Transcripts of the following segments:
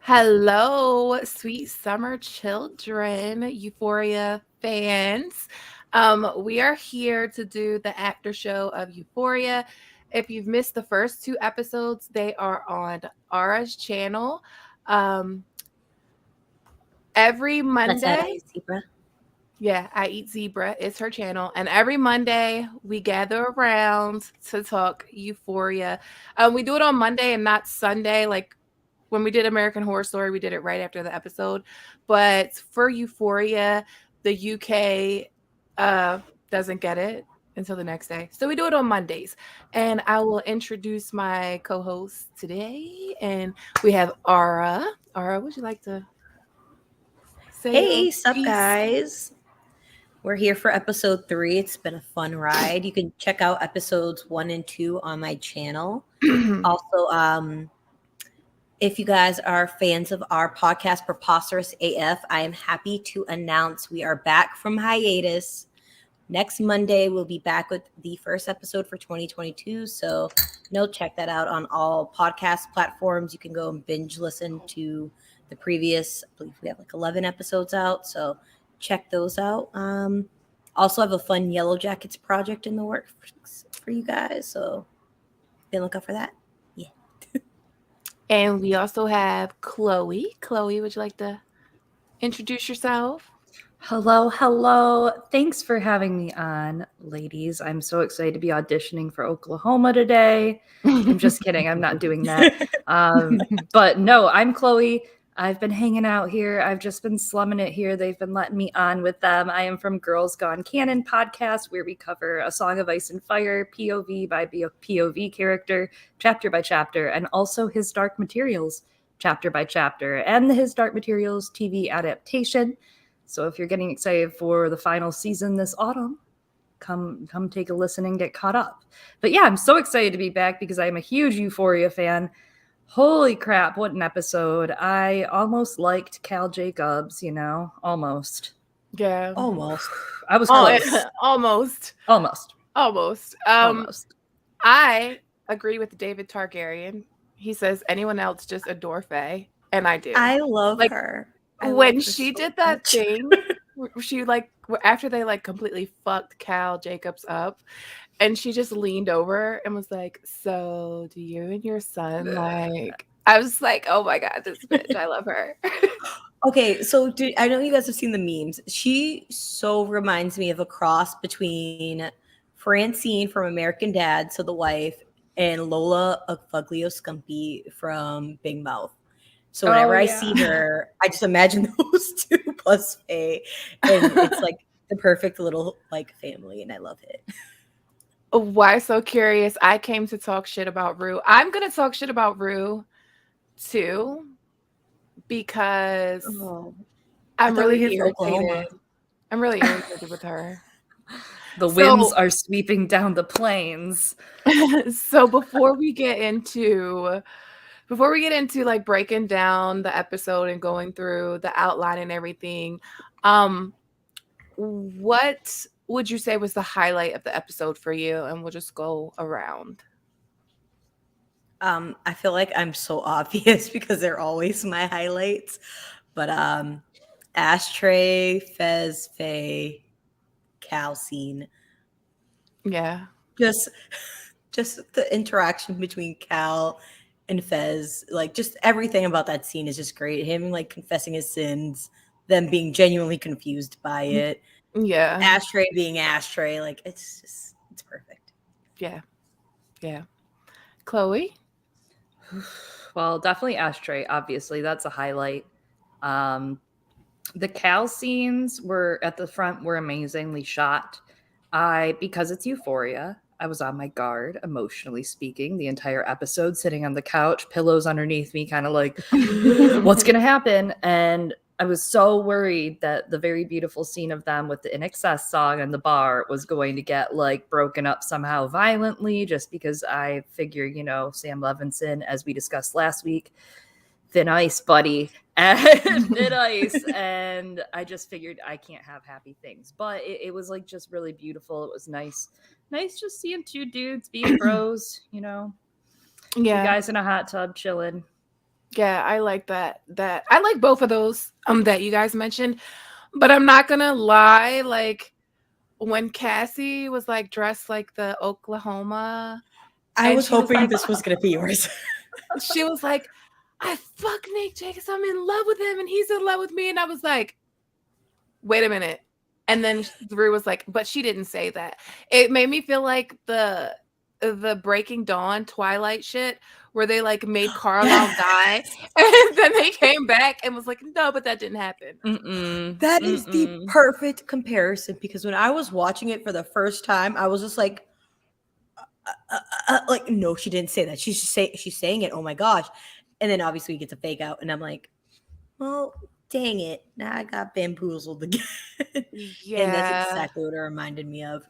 Hello, sweet summer children, Euphoria fans. We are here to do the after show of Euphoria. If you've missed the first two episodes, they are on Ara's channel. Um, every That's at Monday, I Zebra. yeah, I Eat Zebra. It's her channel. And every Monday, we gather around to talk Euphoria. We do it on Monday and not Sunday. Like when we did American Horror Story, we did it right after the episode. But for Euphoria, the UK doesn't get it until the next day. So we do it on Mondays. And I will introduce my co host today. And we have Ara. Ara, would you like to say your Hey, sup piece? guys? We're here for episode 3. It's been a fun ride. You can check out episodes 1 and 2 on my channel. Also, if you guys are fans of our podcast, Preposterous AF, I am happy to announce we are back from hiatus. Next Monday, we'll be back with the first episode for 2022. So, check that out on all podcast platforms. You can go and binge listen to the previous, I believe we have like 11 episodes out. So, check those out. Also, have a fun Yellow Jackets project in the works for you guys. So, be on the lookout for that. Yeah. And we also have Chloe. Chloe, would you like to introduce yourself? Hello. Thanks for having me on, ladies. I'm so excited to be auditioning for Oklahoma today. I'm just kidding. I'm not doing that. But no, I'm Chloe. I've been hanging out here. I've just been slumming it here. They've been letting me on with them. I am from Girls Gone Canon podcast, where we cover A Song of Ice and Fire, POV by POV character, chapter by chapter, and also His Dark Materials, chapter by chapter, and the His Dark Materials TV adaptation. So if you're getting excited for the final season this autumn, come take a listen and get caught up. But yeah, I'm so excited to be back because I'm a huge Euphoria fan. Holy crap, what an episode. I almost liked Cal Jacobs, almost. Yeah. Almost. I was close. Almost. Almost. I agree with David Targaryen. He says anyone else just adore Faye, and I do. I love Like, her. when she did that thing, she after they completely fucked Cal Jacobs up, and she just leaned over and was like, "So, do you and your son like?" I was like, "Oh my god, this bitch! I love her." Okay, so I know you guys have seen the memes. She so reminds me of a cross between Francine from American Dad, so the wife, and Lola Ugfuglio Scumpy from Big Mouth. So whenever I see her, I just imagine those two plus Faye, and it's like the perfect little family, and I love it. Why so curious? I came to talk shit about Rue. I'm gonna talk shit about Rue too, because I'm really irritated. I'm really irritated with her. The winds are sweeping down the plains. So before we get into like breaking down the episode and going through the outline and everything, what would you say was the highlight of the episode for you? And we'll just go around. I feel like I'm so obvious because they're always my highlights. But Ashtray, Fez, Faye, Cal scene. Yeah. Just the interaction between Cal and Fez, just everything about that scene is just great. Him confessing his sins, them being genuinely confused by it. Yeah. Ashtray being Ashtray, it's perfect. Yeah. Chloe? Well, definitely Ashtray, obviously. That's a highlight. The Cal scenes were at the front were amazingly shot. Because it's Euphoria, I was on my guard, emotionally speaking, the entire episode, sitting on the couch, pillows underneath me, kind of like, what's going to happen? And I was so worried that the very beautiful scene of them with the In Excess song in the bar was going to get broken up somehow violently, just because I figure, Sam Levinson, as we discussed last week, thin ice, buddy, and thin ice. And I just figured I can't have happy things. But it was just really beautiful. It was nice just seeing two dudes being bros, Yeah. Two guys in a hot tub chilling. Yeah, I like that. I like both of those that you guys mentioned, but I'm not gonna lie, like when Cassie was like dressed like the Oklahoma I and was hoping this was gonna be yours. she was like, I fuck Nate Jacobs, I'm in love with him and he's in love with me. And I was like, wait a minute. And then Rue was like, but she didn't say that. It made me feel like the Breaking Dawn Twilight shit where they like made Carlisle die and then they came back and was like, no, but that didn't happen. That is the perfect comparison, because when I was watching it for the first time, I was just like, like, no, she didn't say that. She's saying it. Oh my gosh. And then obviously we get to fake out, and I'm like, well, dang it. Now I got bamboozled again. Yeah. And that's exactly what it reminded me of.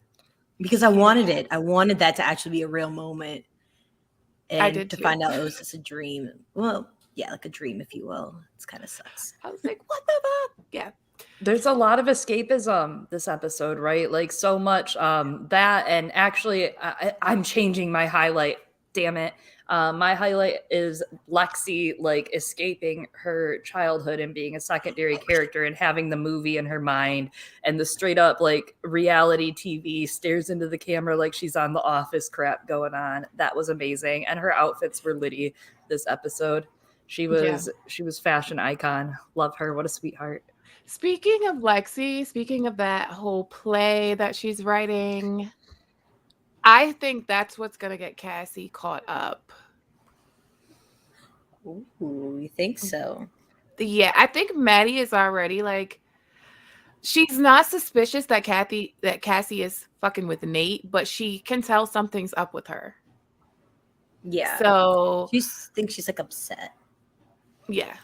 Because I wanted it. I wanted that to actually be a real moment. And I did to too. find out it was just a dream. Well, yeah, like a dream, if you will. It's kind of sucks. I was like, what the fuck? Yeah. There's a lot of escapism this episode, right? Like so much that, and actually I'm changing my highlight. Damn it. My highlight is Lexi like escaping her childhood and being a secondary character and having the movie in her mind, and the straight up like reality TV stares into the camera like she's on The Office crap going on. That was amazing. And her outfits were litty this episode. She was fashion icon. Love her. What a sweetheart. Speaking of Lexi, speaking of that whole play that she's writing, I think that's what's going to get Cassie caught up. Ooh, you think so? Yeah, I think Maddie is already like, she's not suspicious that Cassie is fucking with Nate, but she can tell something's up with her. Yeah. So she thinks she's like upset. Yeah.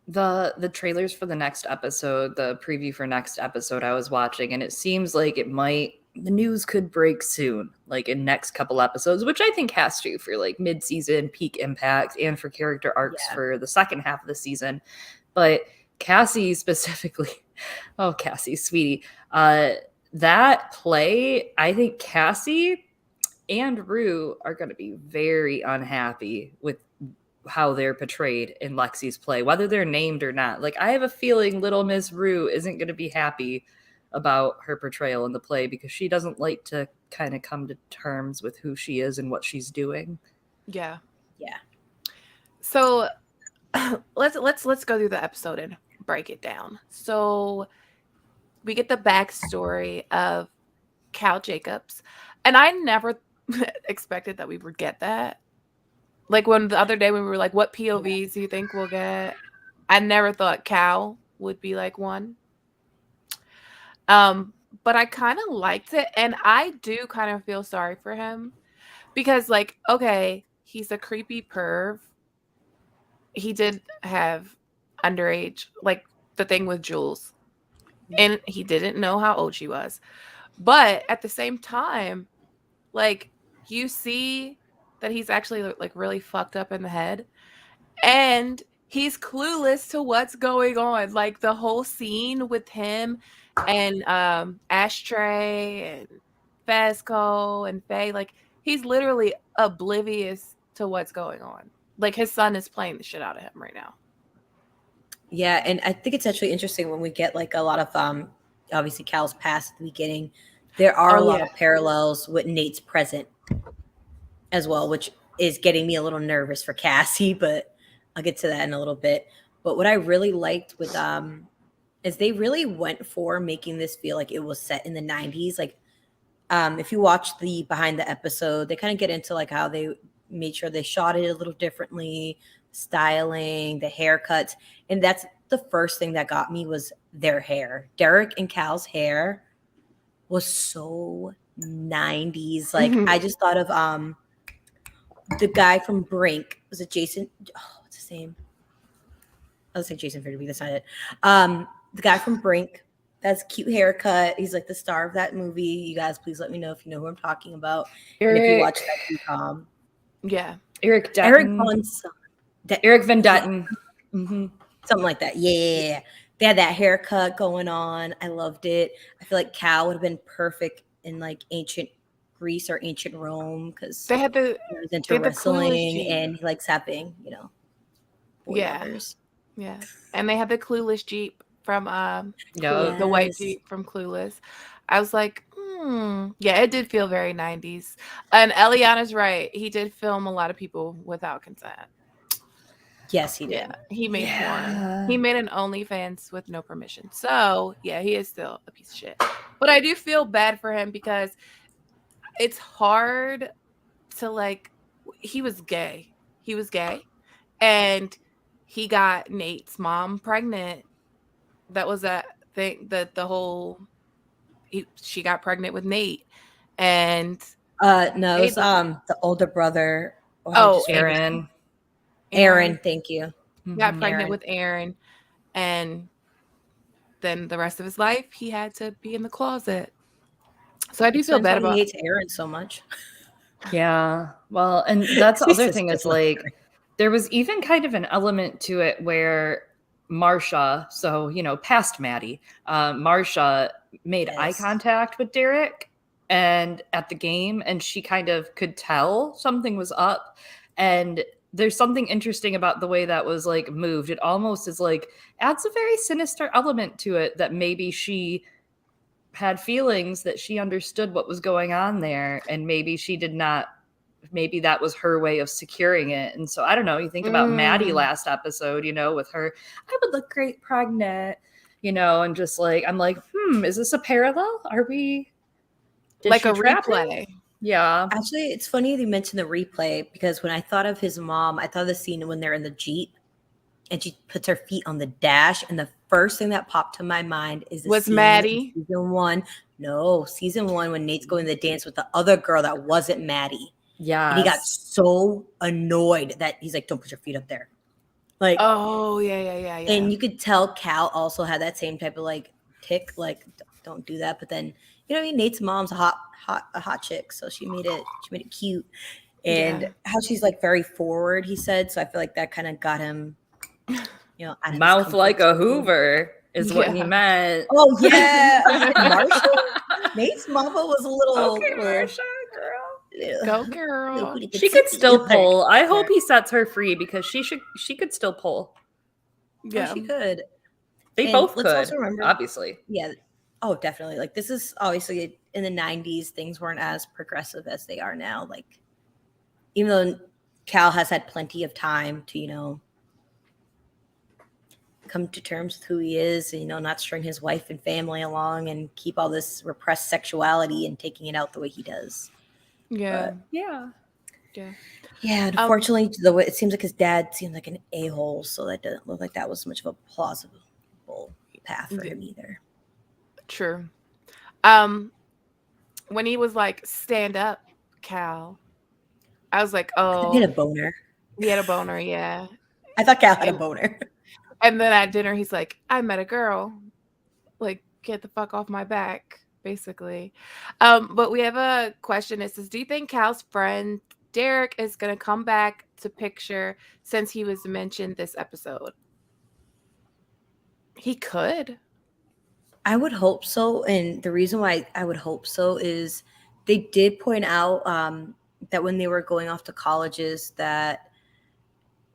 The trailers for the next episode, the preview for next episode I was watching, and it seems like the news could break soon, like in next couple episodes, which I think has to for like mid-season peak impact and for character arcs for the second half of the season. But Cassie specifically, oh Cassie, sweetie, that play, I think Cassie and Rue are going to be very unhappy with how they're portrayed in Lexi's play, whether they're named or not. Like, I have a feeling little Miss Rue isn't going to be happy about her portrayal in the play because she doesn't like to kind of come to terms with who she is and what she's doing. Yeah. Yeah. So let's go through the episode and break it down. So we get the backstory of Cal Jacobs, and I never expected that we would get that. Like when the other day when we were like, what POVs do you think we'll get? I never thought Cal would be like one. But I kind of liked it, and I do kind of feel sorry for him because, like, okay, he's a creepy perv. He did have underage, like the thing with Jules, and he didn't know how old she was. But at the same time, like, you see that he's actually like really fucked up in the head, and he's clueless to what's going on. Like the whole scene with him and Ashtray and Fazco and Faye, like he's literally oblivious to what's going on. Like his son is playing the shit out of him right now. Yeah, and I think it's actually interesting when we get like a lot of obviously Cal's past at the beginning. There are a lot of parallels with Nate's present as well, which is getting me a little nervous for Cassie, but I'll get to that in a little bit. But what I really liked with is they really went for making this feel like it was set in the 90s. Like if you watch the behind the episode, they kind of get into like how they made sure they shot it a little differently, styling, the haircuts. And that's the first thing that got me was their hair. Derek and Cal's hair was so 90s. Like I just thought of the guy from Brink. Was it Jason? Oh, what's his name? I was like Jason Fitterby. That's not it. The guy from Brink. That's a cute haircut. He's like the star of that movie. You guys, please let me know if you know who I'm talking about. And if you watch that, yeah, Eric Van Detten. Mm-hmm. Something like that. Yeah. They had that haircut going on. I loved it. I feel like Cal would have been perfect in like ancient Greece or ancient Rome because they had the he was into wrestling and he likes having, boy lovers. Yeah. And they had the Clueless Jeep from Yup. the white Yes. Jeep from Clueless. I was like, yeah, it did feel very 90s. And Eliana's right. He did film a lot of people without consent. Yes, he did. Yeah, he made porn. Yeah. He made an OnlyFans with no permission. So, yeah, he is still a piece of shit. But I do feel bad for him because it's hard to like, he was gay. He was gay. And he got Nate's mom pregnant. That was that thing that the whole, she got pregnant with Nate. And No, it was the older brother. Oh, Aaron. Aaron, thank you. got pregnant Aaron. with Aaron. And then the rest of his life, he had to be in the closet. So I do feel bad about. He hates Aaron so much. Yeah. Well, and that's the He's other just thing is different. like there was even kind of an element to it where Marsha, so past Maddie, Marsha made eye Yes. contact with Derek and at the game, and she kind of could tell something was up. And there's something interesting about the way that was like moved. It almost is like adds a very sinister element to it that maybe she had feelings that she understood what was going on there, and maybe she did not. Maybe that was her way of securing it. And so I don't know, you think about Maddie last episode, with her, I would look great pregnant, and just like, I'm like, is this a parallel? Are we like a replay? Yeah. Actually, it's funny you mentioned the replay because when I thought of his mom, I thought of the scene when they're in the Jeep and she puts her feet on the dash. And the first thing that popped to my mind is the scene Maddie? in season 1. No, season 1 when Nate's going to the dance with the other girl that wasn't Maddie. Yeah. And he got so annoyed that he's like, don't put your feet up there. Like, oh, yeah. And you could tell Cal also had that same type of like tick, like, don't do that. But then, Nate's mom's a hot chick. So she made it cute. And how she's like very forward, he said. So I feel like that kind of got him, out of mouth like a Hoover is what he meant. Oh, yeah. Marsha? Nate's mama was a little. Okay, Marsha, girl. Go girl. She could still pull. I hope he sets her free because she could still pull. Yeah, she could. They both could. Also remember, obviously. Yeah. Oh, definitely. Like this is obviously in the 90s, things weren't as progressive as they are now. Like even though Cal has had plenty of time to, come to terms with who he is and, not string his wife and family along and keep all this repressed sexuality and taking it out the way he does. Yeah. But, yeah. Unfortunately, the way it seems like his dad seemed like an a-hole, so that doesn't look like that was much of a plausible path for him either. True. When he was like, stand up, Cal, I was like, oh. He had a boner. He had a boner, yeah. I thought Cal had a boner. And then at dinner, he's like, I met a girl. Like, get the fuck off my back, basically. But we have a question. It says, do you think Cal's friend Derek is going to come back to picture since he was mentioned this episode? He could. I would hope so. And the reason why I would hope so is they did point out that when they were going off to colleges that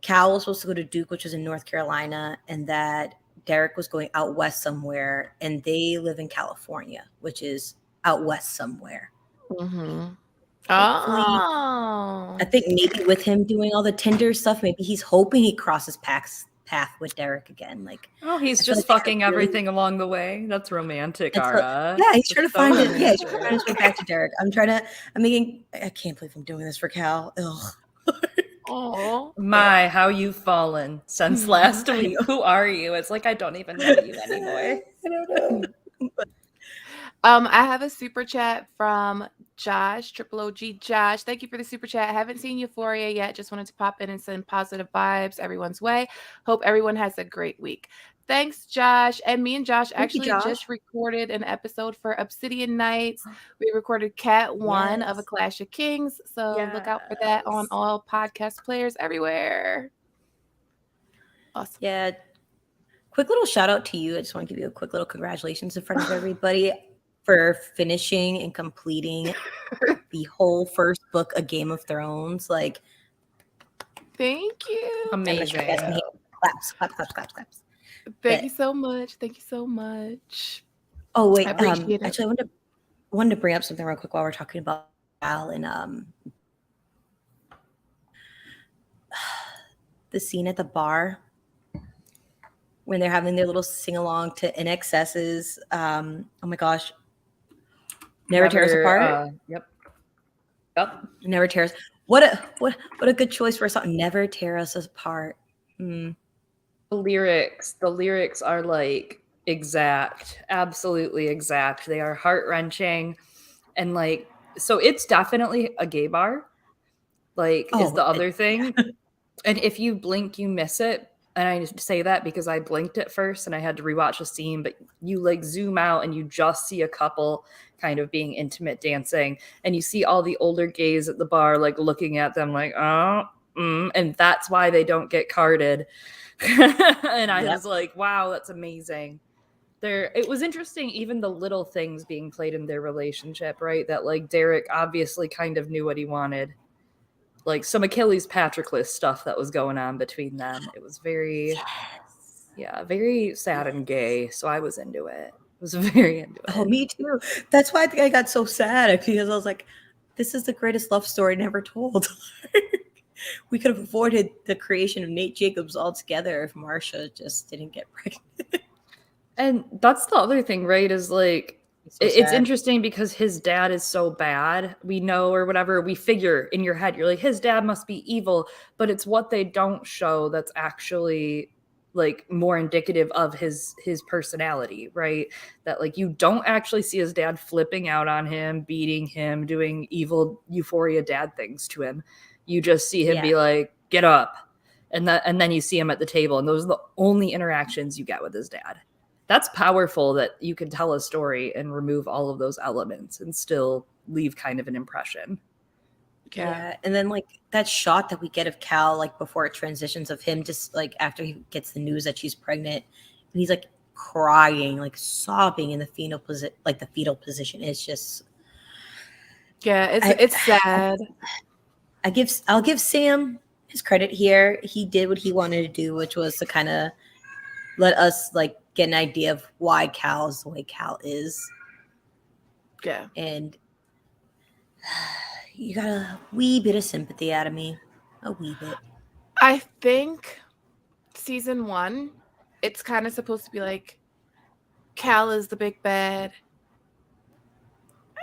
Cal was supposed to go to Duke, which was in North Carolina, and that Derek was going out west somewhere, and they live in California, which is out west somewhere. Mm-hmm. Oh. I think maybe with him doing all the Tinder stuff, maybe he's hoping he crosses path with Derek again. Like, he's just like fucking everything along the way. That's romantic, Ara. Yeah, he's trying to find it. Yeah, he's trying to find his way back to Derek. I can't believe I'm doing this for Cal. Ugh. Oh my, how you've fallen since last week. Who are you? It's like I don't even know you anymore. I don't know. I have a super chat from Josh, Triple OG Josh. Thank you for the super chat. I haven't seen Euphoria yet. Just wanted to pop in and send positive vibes everyone's way. Hope everyone has a great week. Thanks, Josh. And me and Josh just recorded an episode for Obsidian Nights. We recorded Cat 1 of A Clash of Kings. So look out for that on all podcast players everywhere. Awesome. Yeah. Quick little shout out to you. I just want to give you a quick little congratulations in front of everybody for finishing and completing the whole first book of Game of Thrones. Like, Thank you. And Michelle Amazing. gets me claps, claps, claps, claps, claps. Thank But you so much. Thank you so much. oh wait, I appreciate it. actually, I wanted to bring up something real quick while we're talking about Al and the scene at the bar when they're having their little sing along to NXS's. Oh my gosh, Never Tear Us Apart. Yep. Never Tear Us. What a good choice for a song. Never Tear Us Apart. The lyrics are like exact, absolutely exact. They are heart-wrenching, and like, so it's definitely a gay bar, like, is the other thing. And if you blink, you miss it. And I say that because I blinked at first and I had to rewatch the scene, but you like zoom out and you just see a couple kind of being intimate dancing, and you see all the older gays at the bar like looking at them like, and that's why they don't get carded. And I was like, wow, that's amazing. It was interesting, even the little things being played in their relationship, right? That like Derek obviously kind of knew what he wanted. Like some Achilles Patroclus stuff that was going on between them. It was very, very sad and gay. So I was into it. I was very into it. Oh, me too. That's why I think I got so sad, because I was like, this is the greatest love story never told. We could have avoided the creation of Nate Jacobs altogether if Marcia just didn't get pregnant. And that's the other thing, right? Is like, it's interesting because his dad is so bad, we know, or whatever, we figure in your head, you're like, his dad must be evil, but it's what they don't show that's actually like more indicative of his personality, right? That like you don't actually see his dad flipping out on him, beating him, doing evil Euphoria dad things to him. You just see him be like, get up, and then you see him at the table, and those are the only interactions you get with his dad. That's powerful, that you can tell a story and remove all of those elements and still leave kind of an impression. Yeah. And then like that shot that we get of Cal, like before it transitions, of him just like after he gets the news that she's pregnant, and he's like crying, like sobbing in the fetal position. It's just, it's sad. I'll give Sam his credit here. He did what he wanted to do, which was to kind of let us like get an idea of why Cal is the way Cal is. Yeah. And you got a wee bit of sympathy out of me. A wee bit. I think season 1, it's kind of supposed to be like Cal is the big bad.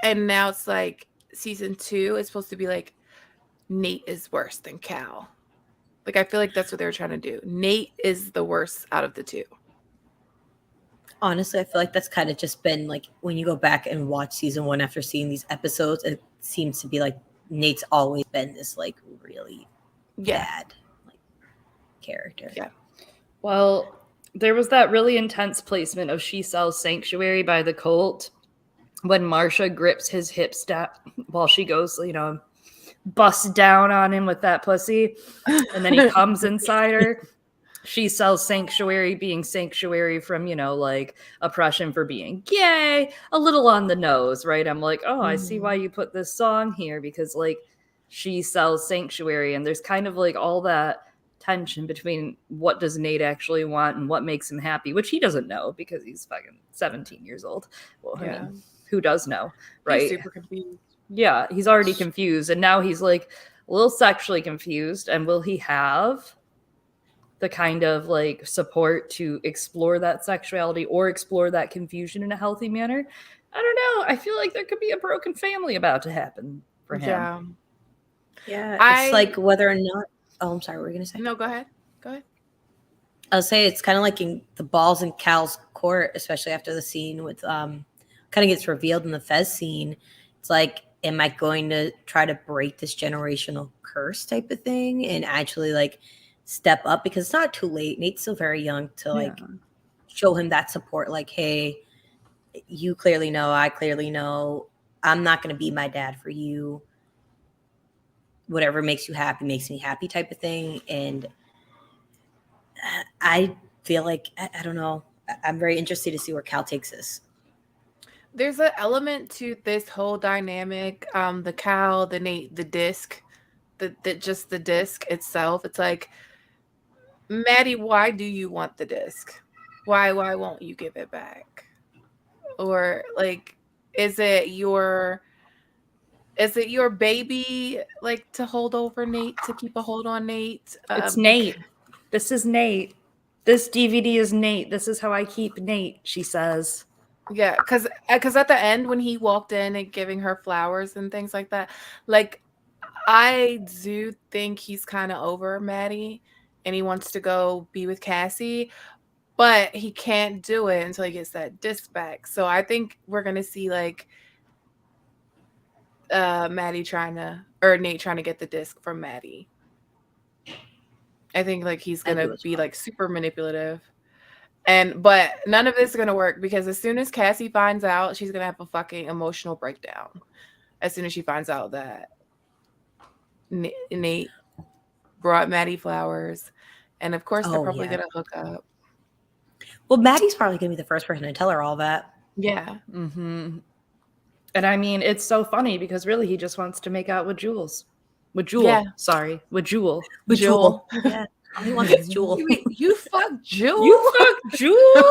And now it's like season 2, it's supposed to be like Nate is worse than Cal. Like, I feel like that's what they were trying to do. Nate is the worst out of the two. Honestly, I feel like that's kind of just been like when you go back and watch season 1 after seeing these episodes, it seems to be like Nate's always been this like really bad like character. Yeah. Well, there was that really intense placement of She Sells Sanctuary by the Cult when Marcia grips his hip while she goes, busts down on him with that pussy, and then he comes inside her. She sells sanctuary, being sanctuary from, like oppression for being gay, a little on the nose, right? I'm like, oh, I see why you put this song here, because like she sells sanctuary, and there's kind of like all that tension between what does Nate actually want and what makes him happy, which he doesn't know because he's fucking 17 years old. Well, I mean, who does know, right? He's super confused. Yeah, he's already confused, and now he's like a little sexually confused. And will he have the kind of like support to explore that sexuality or explore that confusion in a healthy manner? I don't know. I feel like there could be a broken family about to happen for him. Yeah. It's like whether or not. Oh, I'm sorry. What were you gonna say? No, go ahead. I'll say it's kind of like in the balls in Cal's court, especially after the scene with kind of gets revealed in the Fez scene. It's like, am I going to try to break this generational curse type of thing and actually like step up, because it's not too late. Nate's still very young to like show him that support. Like, hey, you clearly know, I clearly know, I'm not going to be my dad for you. Whatever makes you happy makes me happy type of thing. And I feel like, I don't know, I'm very interested to see where Cal takes this. There's an element to this whole dynamic, the Cal, the Nate, the disc, just the disc itself. It's like, Maddie, why do you want the disc? Why won't you give it back? Or like, is it your baby, like, to hold over Nate, to keep a hold on Nate? It's Nate. This is Nate. This DVD is Nate. This is how I keep Nate, she says. Yeah, because at the end when he walked in and giving her flowers and things like that, like, I do think he's kind of over Maddie and he wants to go be with Cassie, but he can't do it until he gets that disc back. So I think we're gonna see like Nate trying to get the disc from Maddie. I think like he's gonna be like super manipulative. But none of this is gonna work because as soon as Cassie finds out, she's gonna have a fucking emotional breakdown. As soon as she finds out that Nate brought Maddie flowers, and of course they're probably gonna hook up. Well, Maddie's probably gonna be the first person to tell her all that. Yeah. Mm-hmm. And I mean, it's so funny because really he just wants to make out with Jules. With Jewel. Yeah. Sorry. With Jewel. With Jewel. Yeah. All he wants is Jewel. You fuck Jewel? You fuck Jewel?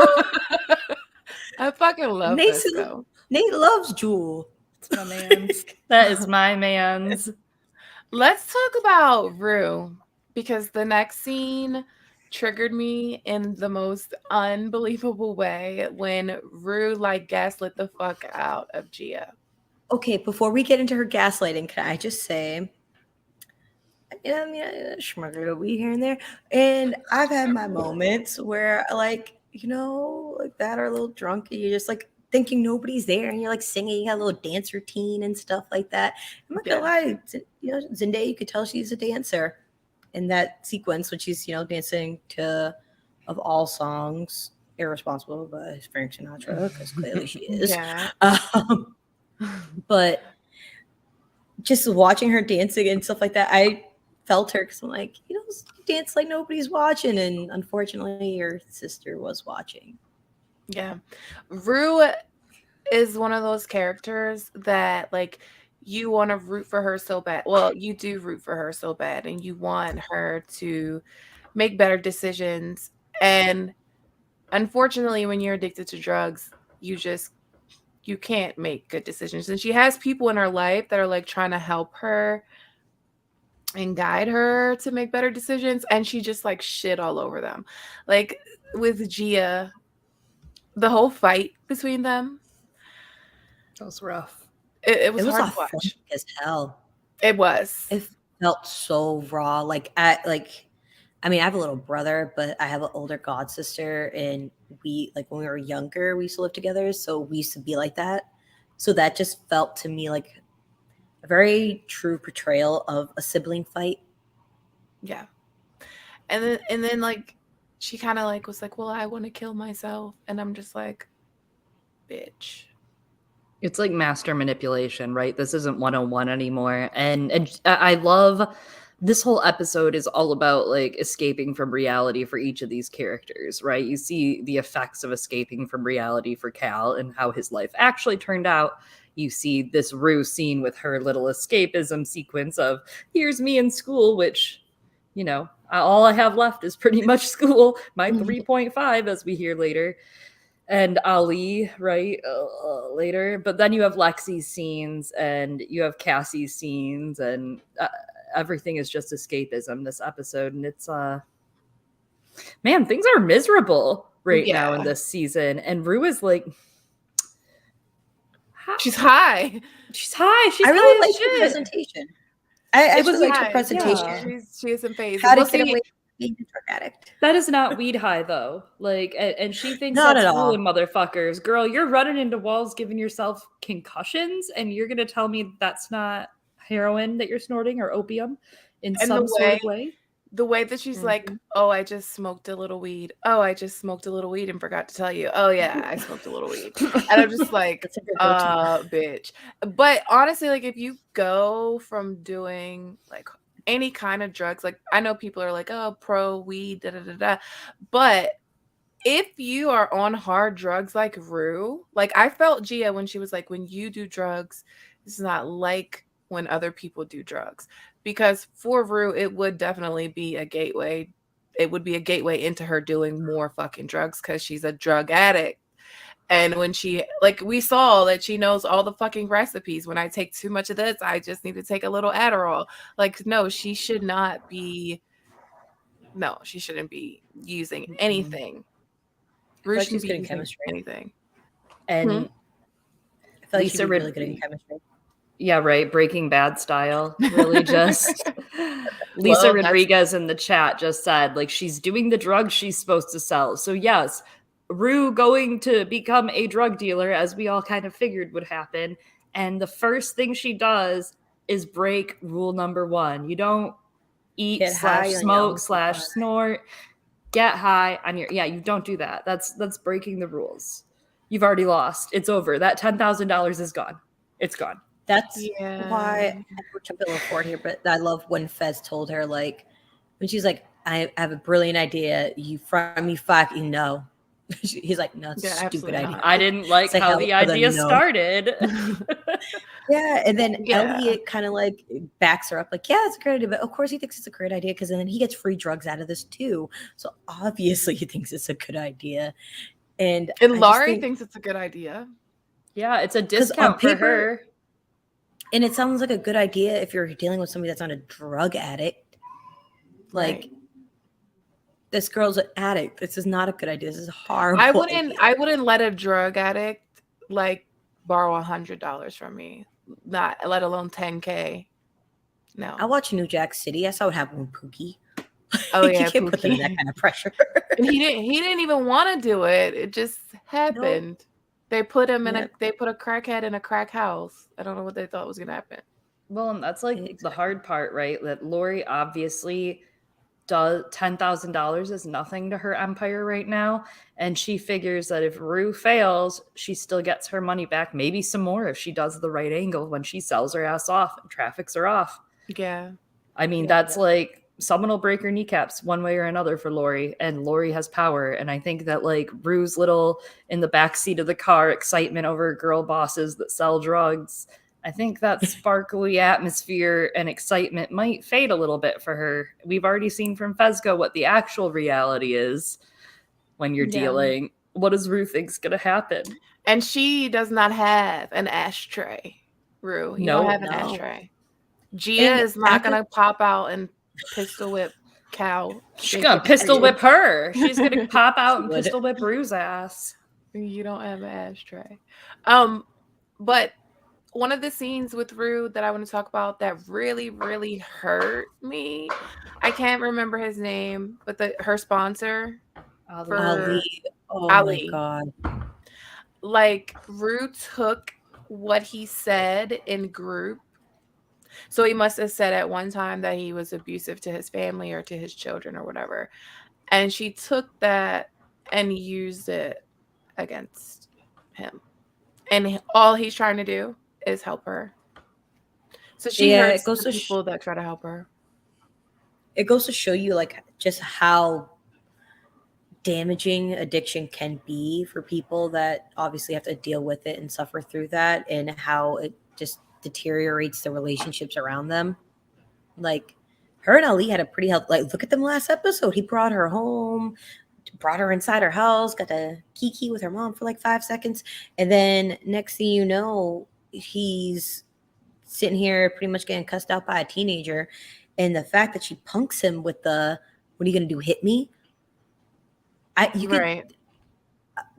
I fucking love this, though. Nate loves Jewel. It's my man's. That is my man's. Let's talk about RUE, because the next scene triggered me in the most unbelievable way when RUE like gaslit the fuck out of Gia. Okay, before we get into her gaslighting, can I just say, I mean, schmugger we here and there, and I've had my moments where, like, like that, or a little drunk, and you're just like thinking nobody's there, and you're like singing, you got a little dance routine and stuff like that. I'm not gonna lie, Zendaya, you could tell she's a dancer in that sequence when she's dancing to Of All Songs, Irresponsible by Frank Sinatra, because clearly she is. Yeah. But just watching her dancing and stuff like that, I felt her, because I'm like, dance like nobody's watching, and unfortunately your sister was watching. Yeah. RUE is one of those characters that, like, you want to root for her so bad. Well, you do root for her so bad, and you want her to make better decisions. And unfortunately, when you're addicted to drugs, you can't make good decisions. And she has people in her life that are like trying to help her and guide her to make better decisions, and she just like shit all over them. Like with Gia, the whole fight between them, that was rough. It was hard to watch as hell. It was. It felt so raw. I have a little brother, but I have an older god sister, and we, like, when we were younger, we used to live together, so we used to be like that. So that just felt to me like a very true portrayal of a sibling fight. Yeah. And then like she kind of like was like, well, I want to kill myself, and I'm just like, bitch. It's like master manipulation, right? This isn't 101 anymore. And I love this whole episode is all about like escaping from reality for each of these characters, right? You see the effects of escaping from reality for Cal and how his life actually turned out. You see this RUE scene with her little escapism sequence of here's me in school, which, all I have left is pretty much school, my 3.5, as we hear later. And Ali, right, later. But then you have Lexi's scenes, and you have Cassie's scenes, and everything is just escapism this episode. And it's, man, things are miserable right now in this season. And RUE is like, she's high. She's high. I really like her presentation. I really liked her presentation. Yeah. She isn't phased. How to get away being a drug addict. That is not weed high, though. Like, and she thinks not that's at cool, all. Motherfuckers. Girl, you're running into walls, giving yourself concussions, and you're gonna tell me that's not heroin that you're snorting or opium in some sort of way. The way that she's like, oh, I just smoked a little weed. Oh, I just smoked a little weed and forgot to tell you. Oh yeah, I smoked a little weed. And I'm just like, bitch. But honestly, like, if you go from doing like any kind of drugs, like, I know people are like, oh, pro weed, da da da da, but if you are on hard drugs like RUE, like I felt Gia when she was like, when you do drugs, it's not like when other people do drugs. Because for Rue, it would definitely be a gateway. It would be a gateway into her doing more fucking drugs because she's a drug addict. And when she, like, we saw that she knows all the fucking recipes. When I take too much of this, I just need to take a little Adderall. Like, no, she should not be, no, she shouldn't be using anything. Rouge she's shouldn't be good in using chemistry. anything. And I feel like Lisa she'd be really good in chemistry. yeah, right. Breaking Bad style. Really just Lisa Well, Rodriguez in the chat just said, like, she's doing the drugs she's supposed to sell. So yes, Rue going to become a drug dealer, as we all kind of figured would happen. And the first thing she does is break rule number 1. You don't eat Get high on / your smoke own / supply. snort. Get high on your, yeah, you don't do that. That's breaking the rules. You've already lost. It's over. That $10,000 is gone. It's gone. That's Yeah. why we're jumping a little forward here, but I love when Fez told her, like, when she's like, I have a brilliant idea. You fry me 5, you know. He's like, no, it's Yeah, a stupid absolutely idea. not. I didn't like Say how hell the for the idea no. started. Yeah, and then Yeah. Elliot kind of like backs her up, like, yeah, it's a great idea. But of course he thinks it's a great idea because then he gets free drugs out of this too. So obviously he thinks it's a good idea. And And I just Laurie think, thinks it's a good idea. Yeah, it's a 'cause on discount for paper- her. and it sounds like a good idea if you're dealing with somebody that's not a drug addict. Like, Right. this girl's an addict. This is not a good idea. This is a horrible. I wouldn't idea. let a drug addict like borrow $100 from me. Not let alone 10K. No. I watch New Jack City. I saw what happened with Pookie. Oh yeah, you can't put them in Pookie. that kind of pressure. And he didn't even want to do it. It just happened. They put him in they put a crackhead in a crack house. I don't know what they thought was gonna happen. Well, and that's like the hard part, right? That Lori obviously does $10,000 is nothing to her empire right now. And she figures that if Rue fails, she still gets her money back, maybe some more if she does the right angle when she sells her ass off and traffics her off. Yeah. I mean, that's like someone will break her kneecaps one way or another for Lori, and Lori has power. And I think that like Rue's little in the backseat of the car excitement over girl bosses that sell drugs, I think that sparkly atmosphere and excitement might fade a little bit for her. We've already seen from Fezco what the actual reality is when you're dealing. What does Rue think's going to happen? And she does not have an ashtray, Rue. You don't have an ashtray. Gia is not going to pop out and pistol whip Cal. She's going to pistol whip her. She's going to pop out and pistol whip Rue's ass. You don't have an ashtray. But one of the scenes with Rue that I want to talk about that really, really hurt me. I can't remember his name, but her sponsor. Ali. Oh Ali. my God. Like, Rue took what he said in group. So he must have said at one time that he was abusive to his family or to his children or whatever. And she took that and used it against him. And all he's trying to do is help her. So she hurts the people that try to help her. It goes to show you like just how damaging addiction can be for people that obviously have to deal with it and suffer through that, and how it just deteriorates the relationships around them. Like, her and Ali had a pretty healthy, like, look at them last episode. He brought her home, brought her inside her house, got to kiki with her mom for like 5 seconds. And then next thing you know, he's sitting here pretty much getting cussed out by a teenager. And the fact that she punks him with the, what are you going to do, hit me?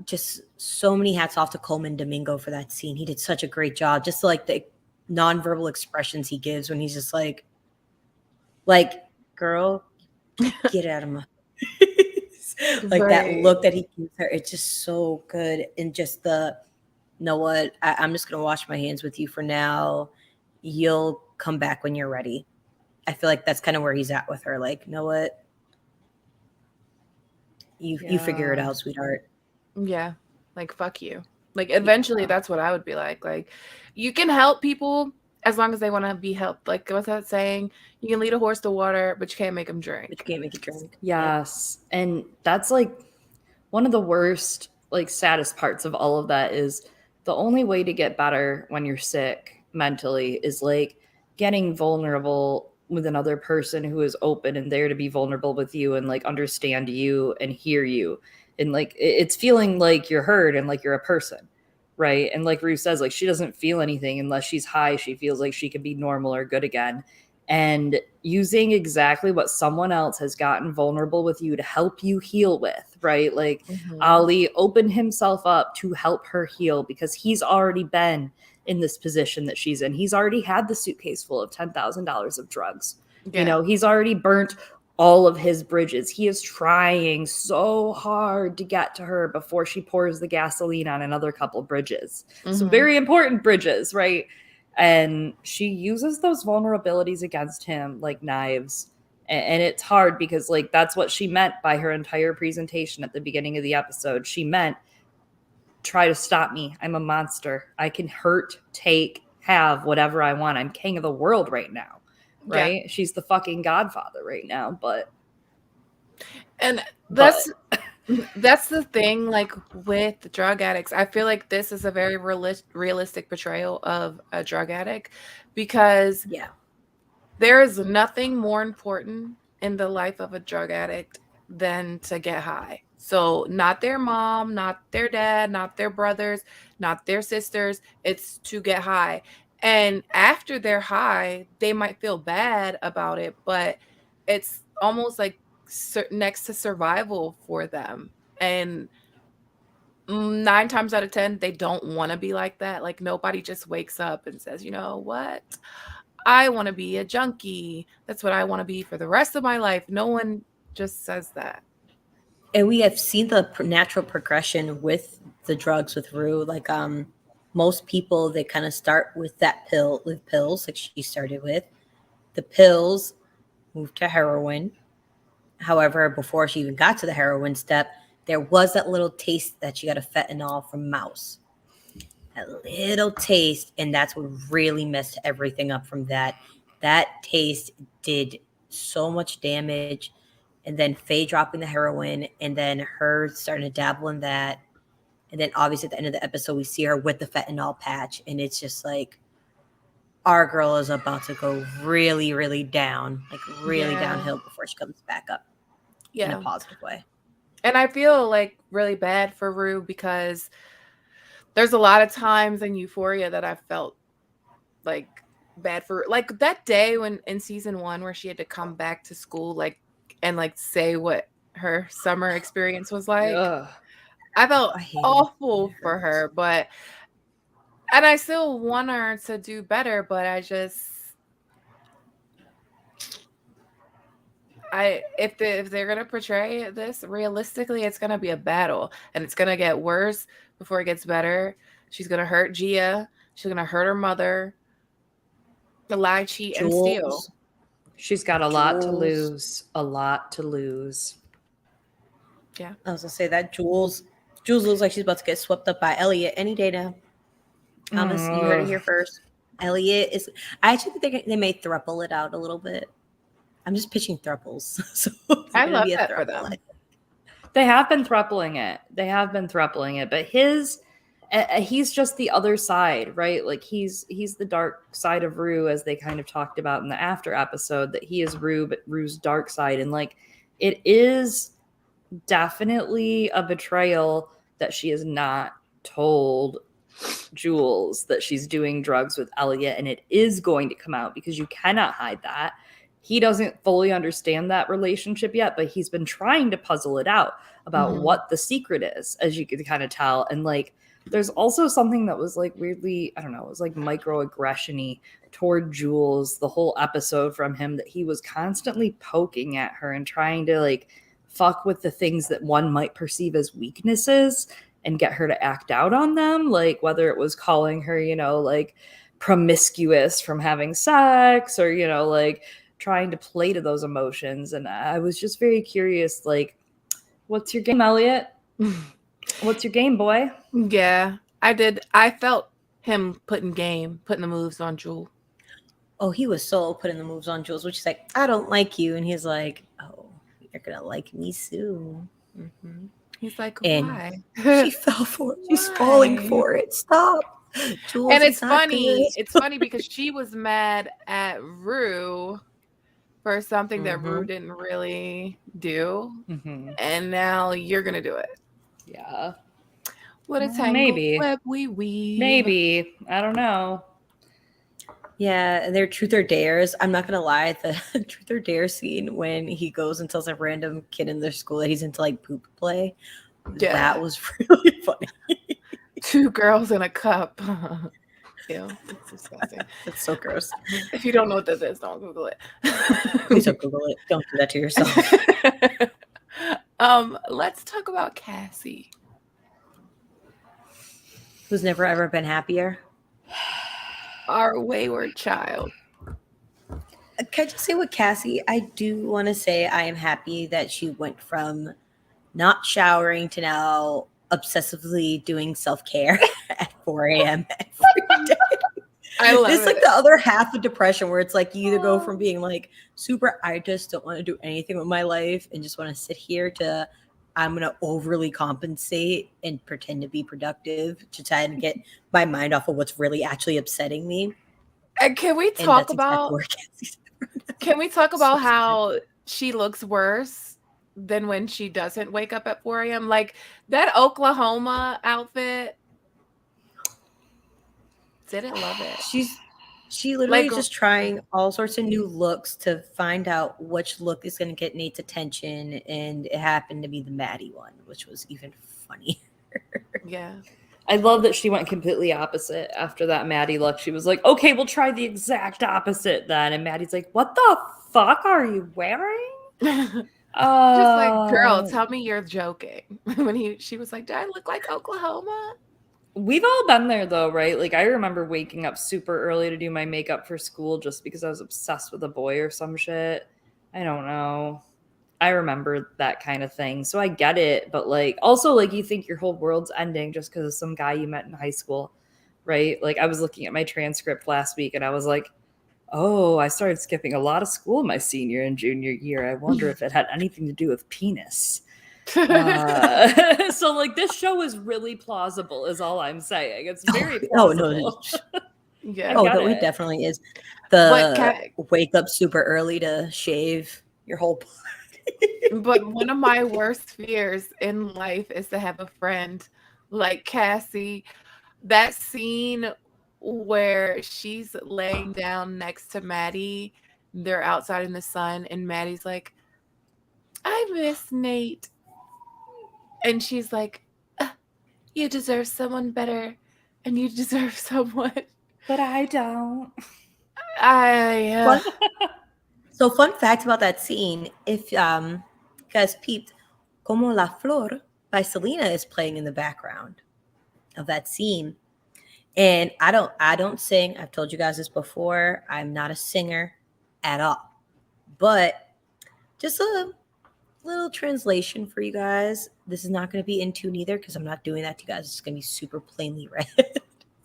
Just so many hats off to Coleman Domingo for that scene. He did such a great job. Just like the nonverbal expressions he gives when he's just like, girl, get out of my like that look that he gives her. It's just so good. And just the, you know what, I'm just gonna wash my hands with you for now. You'll come back when you're ready. I feel like that's kind of where he's at with her. Like, you know what, you figure it out, sweetheart. Yeah, like, fuck you. Like, eventually that's what I would be like. Like, you can help people as long as they want to be helped. Like, what's that saying? You can lead a horse to water, but you can't make them drink. But you can't make it drink. Yes. And that's like one of the worst, like, saddest parts of all of that is the only way to get better when you're sick mentally is like getting vulnerable with another person who is open and there to be vulnerable with you and like understand you and hear you, and like it's feeling like you're heard and like you're a person, right? And like Rue says, like she doesn't feel anything unless she's high. She feels like she can be normal or good again. And using exactly what someone else has gotten vulnerable with you to help you heal with, right? Like Ali opened himself up to help her heal because he's already been in this position that she's in. He's already had the suitcase full of $10,000 of drugs. Yeah. You know, he's already burnt all of his bridges. He is trying so hard to get to her before she pours the gasoline on another couple bridges. Some very important bridges, right? And she uses those vulnerabilities against him like knives. And it's hard because like that's what she meant by her entire presentation at the beginning of the episode. She meant, try to stop me. I'm a monster. I can hurt, take, have whatever I want. I'm king of the world right now. Right? Yeah. She's the fucking godfather right now, and that's the thing, like with drug addicts. I feel like this is a very realistic portrayal of a drug addict because there is nothing more important in the life of a drug addict than to get high. So not their mom, not their dad, not their brothers, not their sisters. It's to get high. And after they're high, they might feel bad about it, but it's almost like next to survival for them. And 9 times out of 10, they don't want to be like that. Like nobody just wakes up and says, you know what? I want to be a junkie. That's what I want to be for the rest of my life. No one just says that. And we have seen the natural progression with the drugs with Rue. Like most people, they kind of start with pills, like she started with. The pills moved to heroin. However, before she even got to the heroin step, there was that little taste that she got a fentanyl from Mouse. That little taste, and that's what really messed everything up from that. That taste did so much damage. And then Faye dropping the heroin, and then her starting to dabble in that. And then obviously at the end of the episode, we see her with the fentanyl patch, and it's just like, our girl is about to go really, really down, like really downhill before she comes back up in a positive way. And I feel like really bad for Rue because there's a lot of times in Euphoria that I felt like bad for, like that day when in season 1 where she had to come back to school, like, and like say what her summer experience was like. I felt awful for her, and I still want her to do better, but if they're gonna portray this realistically, it's gonna be a battle, and it's gonna get worse before it gets better. She's gonna hurt Gia. She's gonna hurt her mother. Lie, cheat, and steal. She's got a lot to lose. A lot to lose. Yeah, I was gonna say that Jules looks like she's about to get swept up by Elliot any day now. Thomas, you heard it here first. Elliot is. I actually think they may throuple it out a little bit. I'm just pitching thruples. So I love that for them. They have been throupling it. But he's just the other side, right? Like he's the dark side of Rue, as they kind of talked about in the after episode, that he is Rue, but Rue's dark side. And like, it is definitely a betrayal that she has not told Jules that she's doing drugs with Elliot, and it is going to come out because you cannot hide that. He doesn't fully understand that relationship yet, but he's been trying to puzzle it out about what the secret is, as you can kind of tell. And like, there's also something that was like weirdly, I don't know, it was like microaggression-y toward Jules the whole episode from him, that he was constantly poking at her and trying to like fuck with the things that one might perceive as weaknesses and get her to act out on them. Like whether it was calling her, you know, like promiscuous from having sex, or, you know, like trying to play to those emotions. And I was just very curious, like, what's your game, Elliot? What's your game, boy? Yeah, I did. I felt him putting the moves on Jules. Oh, he was so putting the moves on Jules, which is like, I don't like you. And he's like, oh, you're going to like me soon. He's like, and why? She fell for it. She's falling for it. Stop. Jules, And it's not good. it's funny because she was mad at RUE for something that RUE didn't really do, and now you're gonna do it. Yeah. What a Well, tangled maybe. web we weave. Maybe. I don't know. Yeah, they're truth or dares. I'm not gonna lie, the truth or dare scene when he goes and tells a random kid in their school that he's into like poop play, Yeah. that was really funny. 2 girls in a cup. Ew, it's disgusting. That's so gross. If you don't know what this is, don't Google it. Please don't Google it. Don't do that to yourself. Let's talk about Cassie. Who's never ever been happier? Our wayward child. Can I just say with Cassie, I do want to say I am happy that she went from not showering to now obsessively doing self-care at 4 a.m. every day. I love It's it. like the other half of depression where it's like you either go from being like super, I just don't want to do anything with my life and just want to sit here, to I'm going to overly compensate and pretend to be productive to try and get my mind off of what's really actually upsetting me. And can we And talk that's exactly about where Cassie's can we talk about So sad. how she looks worse than when she doesn't wake up at 4 a.m.? Like that Oklahoma outfit. Didn't love it. She literally Like- just trying all sorts of new looks to find out which look is going to get Nate's attention, and it happened to be the Maddie one, which was even funny. Yeah. I love that she went completely opposite after that Maddie look. She was like, okay, we'll try the exact opposite then. And Maddie's like, what the fuck are you wearing? Just like, girl, tell me you're joking. When she was like, do I look like Oklahoma? We've all been there though, right? Like I remember waking up super early to do my makeup for school just because I was obsessed with a boy or some shit. I don't know. I remember that kind of thing. So I get it, but like also like you think your whole world's ending just because of some guy you met in high school, right? Like I was looking at my transcript last week and I was like, oh, I started skipping a lot of school my senior and junior year. I wonder if it had anything to do with penis. So like this show is really plausible is all I'm saying. It's very plausible. Yeah. Oh, no, it definitely is. The wake up super early to shave your whole body. But one of my worst fears in life is to have a friend like Cassie. That scene where she's laying down next to Maddie, they're outside in the sun, and Maddie's like, I miss Nate. And she's like, you deserve someone better, and you deserve someone. But I don't. So fun fact about that scene, if you guys peeped, Como la Flor by Selena is playing in the background of that scene. And I don't sing. I've told you guys this before. I'm not a singer at all. But just a little translation for you guys. This is not going to be in tune either because I'm not doing that to you guys. It's going to be super plainly read.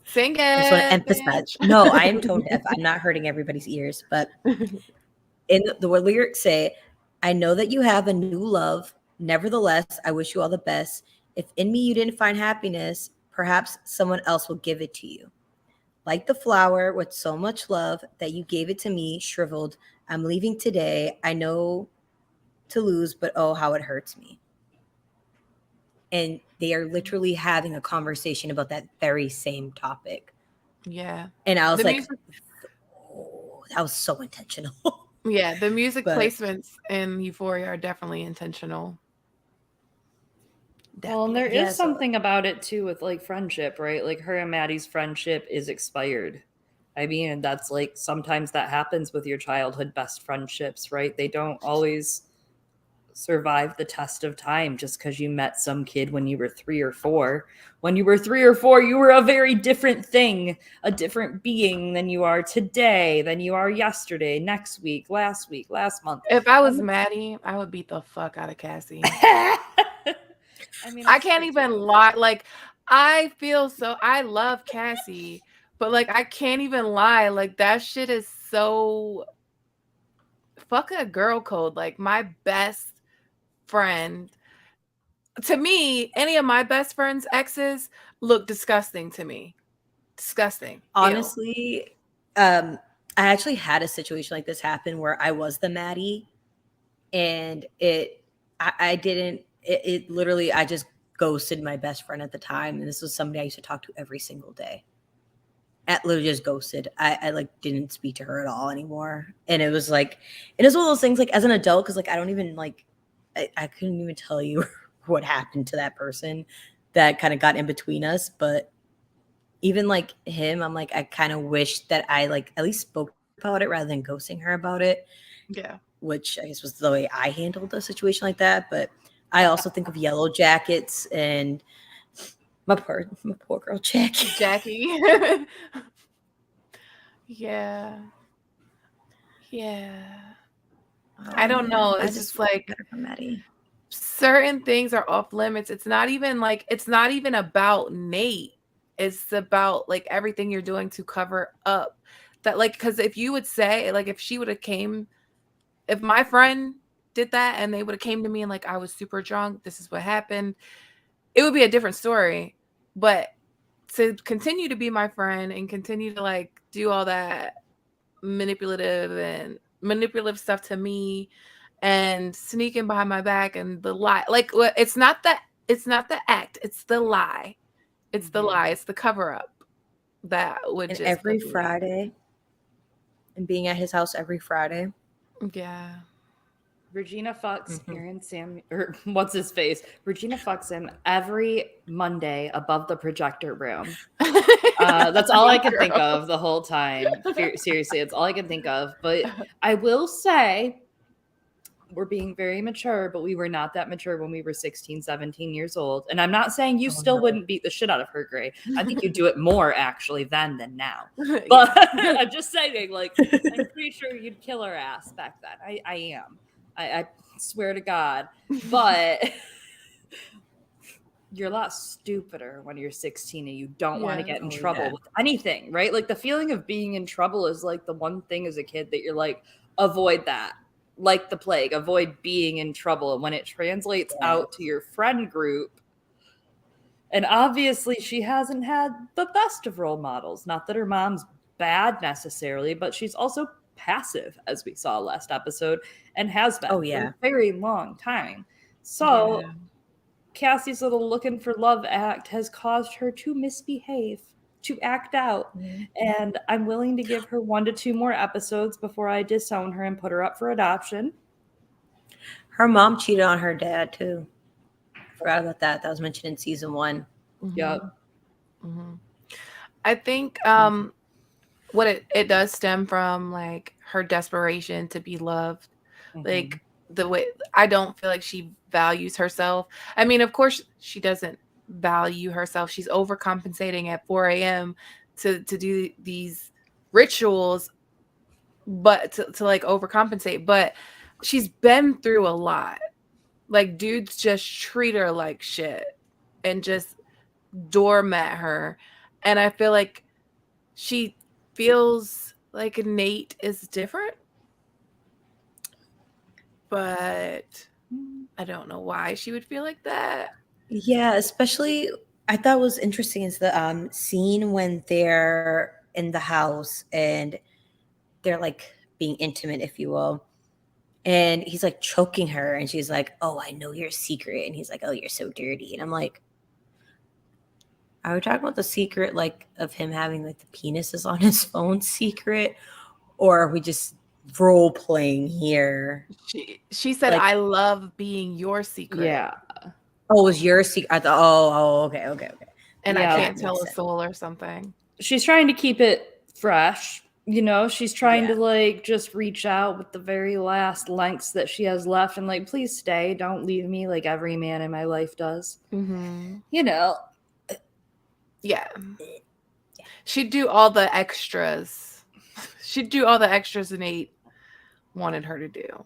Sing it. I just want to emphasize. No, I am tone deaf. I'm not hurting everybody's ears. But in the lyrics say, I know that you have a new love. Nevertheless, I wish you all the best. If in me you didn't find happiness, perhaps someone else will give it to you. Like the flower with so much love that you gave it to me, shriveled. I'm leaving today. I know to lose, but oh, how it hurts me. And they are literally having a conversation about that very same topic. Yeah. And I was oh, that was so intentional. Yeah, the music placements in Euphoria are definitely intentional. Well, and there is something about it too with like friendship, right? Like her and Maddie's friendship is expired. I mean, and that's like sometimes that happens with your childhood best friendships, right? They don't always survive the test of time just because you met some kid when you were 3 or 4. When you were 3 or 4, you were a very different thing, a different being than you are today, than you are yesterday, next week, last month. If I was Maddie, I would beat the fuck out of Cassie. I mean, I can't even lie. Like, I love Cassie, but like, I can't even lie. Like, that shit is so fuck a girl code. Like, my best friend, to me, any of my best friends' exes look disgusting to me. Disgusting. Ew. Honestly, I actually had a situation like this happen where I was the Maddie, and I didn't. It literally, I just ghosted my best friend at the time, and this was somebody I used to talk to every single day. At literally just ghosted. I like didn't speak to her at all anymore, and it was like, it is one of those things like as an adult, because like I don't even like, I couldn't even tell you what happened to that person that kind of got in between us, but even like him, I'm like, I kind of wish that I like at least spoke about it rather than ghosting her about it, Yeah. which I guess was the way I handled a situation like that. But I also think of Yellow Jackets and my poor girl Jackie. Jackie. Yeah. Yeah. Oh, I don't know. I It's just just want like better for Maddie. certain things are off limits. It's not even about Nate. It's about like everything you're doing to cover up that, like, because if you would say, like, if she would have came, if my friend did that and they would have came to me and like I was super drunk, this is what happened, it would be a different story. But to continue to be my friend and continue to like do all that manipulative stuff to me and sneaking behind my back and the lie, like, it's not the act, it's the lie. It's the lie, it's the cover up that would And just every put me. Friday, and being at his house every Friday. Yeah. Regina fucks Mhm. Aaron Sam, or what's his face? Regina fucks him every Monday above the projector room. That's all I can think Girl. of the whole time. Seriously, it's all I can think of. But I will say, we're being very mature, but we were not that mature when we were 16, 17 years old. And I'm not saying you Oh, still no. wouldn't beat the shit out of her, Gray. I think you do it more actually then than now. Yeah. But I'm just saying, like, I'm pretty sure you'd kill her ass back then. I am. I swear to God. But you're a lot stupider when you're 16 and you don't want to Yeah. get in Oh, trouble yeah. with anything, right? Like the feeling of being in trouble is like the one thing as a kid that you're like, avoid that. Like the plague, avoid being in trouble. And when it translates out to your friend group, and obviously she hasn't had the best of role models. Not that her mom's bad necessarily, but she's also passive, as we saw last episode, and has been Oh, for yeah. a very long time. So Yeah. Cassie's little looking for love act has caused her to misbehave, to act out. Mhm. And I'm willing to give her 1 to 2 more episodes before I disown her and put her up for adoption. Her mom cheated on her dad too. Forgot about that. That was mentioned in season 1. Yep. I think what it does stem from like her desperation to be loved. Like the way, I don't feel like she values herself. I mean, of course she doesn't value herself. She's overcompensating at 4 a.m. to do these rituals, but to like overcompensate. But she's been through a lot. Like dudes just treat her like shit and just doormat her. And I feel like she feels like Nate is different, but I don't know why she would feel like that. Yeah, especially I thought was interesting is the scene when they're in the house and they're like being intimate, if you will. And he's like choking her, and she's like, "Oh, I know your secret." And he's like, "Oh, you're so dirty." And I'm like, are we talking about the secret, like of him having like the penises on his phone secret, or are we just role playing here? She said, Like, "I love being your secret." Yeah. oh, it was your secret? I thought, okay. And I Yeah. can't That tell makes a sense. soul or something. She's trying to keep it fresh. You know, she's trying Yeah. to like just reach out with the very last lengths that she has left and like, please stay. Don't leave me like every man in my life does. Mm-hmm. You know, Yeah. She'd do all the extras. She'd do all the extras Nate wanted her to do.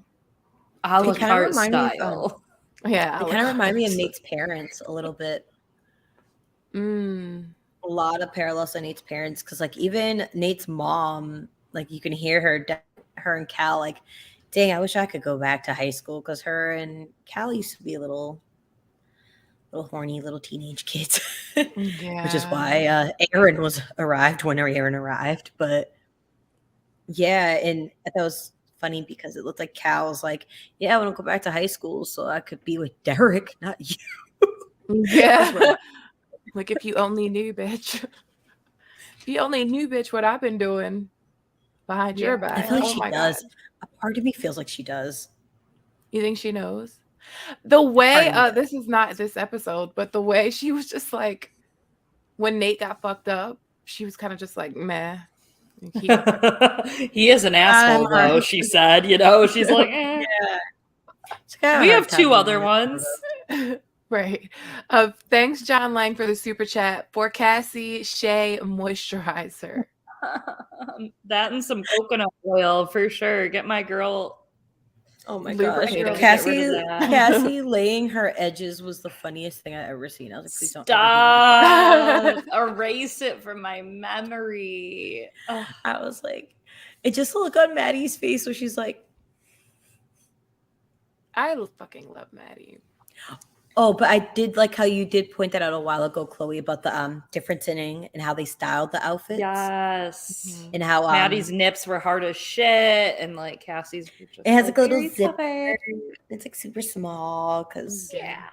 a They la kind of carte remind me of style. Yeah. they kind of remind me of Nate's parents a little bit. Mm. A lot of parallels to Nate's parents, because like even Nate's mom, like you can hear her and Cal like, dang, I wish I could go back to high school, because her and Cal used to be a little little horny little teenage kids, Yeah. which is why Aaron arrived when Aaron arrived. But yeah, and that was funny because it looked like Cal was like, "Yeah, I want to go back to high school so I could be with Derek, not you." That's what Yeah. Like, if you only knew, bitch. If you only knew, bitch, what I've been doing behind your Yeah. I back. feel like Oh she my does. God. A part of me feels like she does. You think she knows? The Part way, of me does. this is not this episode, but the way she was just like, when Nate got fucked up, she was kind of just like, meh. Like, he got fucked up. He is an asshole, though, she said. You know, she's like, eh. Yeah. It's got a We hard have time 2 believing other it. ones. Right. Thanks, John Lang, for the super chat. For Cassie, Shea moisturizer. That and some coconut oil for sure. Get my girl. Oh my Lubricated. gosh. Get rid of that. Cassie laying her edges was the funniest thing I've ever seen. I was like, please don't ever Stop. Erase it from my memory. Ugh. I was like, it just look on Maddie's face where she's like, I fucking love Maddie. oh, but I did like how you did point that out a while ago, Chloe, about the difference in and how they styled the outfits. Yes. And how Maddie's nips were hard as shit, and like Cassie's were just it has like a little very zipper. tight. It's like super small because Yeah.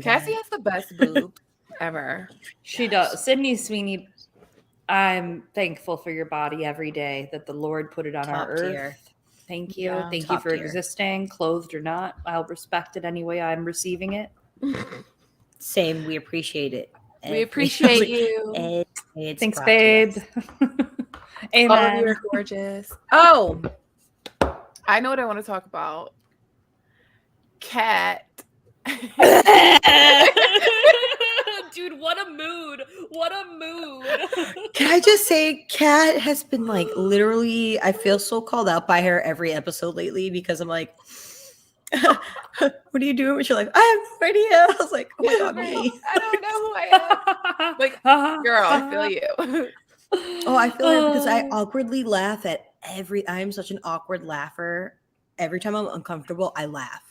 Cassie has the best boob ever. She does. Sydney Sweeney, I'm thankful for your body every day that the Lord put it on Top our earth. tier. Thank you. Yeah, Thank you top for tier. existing, clothed or not. I'll respect it any way I'm receiving it. Same, we appreciate it. We appreciate you. It's Thanks, brought to babe. us. Amen. All of you are gorgeous. Oh, I know what I want to talk about. Cat. Dude, what a mood. What a mood. Can I just say, Kat has been like literally, I feel so called out by her every episode lately because I'm like, what are you doing? And she's like, I have no idea. I was like, oh my God, me. I don't know who I am. Like, girl, I feel you. Oh, I feel her because I awkwardly laugh at I'm such an awkward laugher. Every time I'm uncomfortable, I laugh.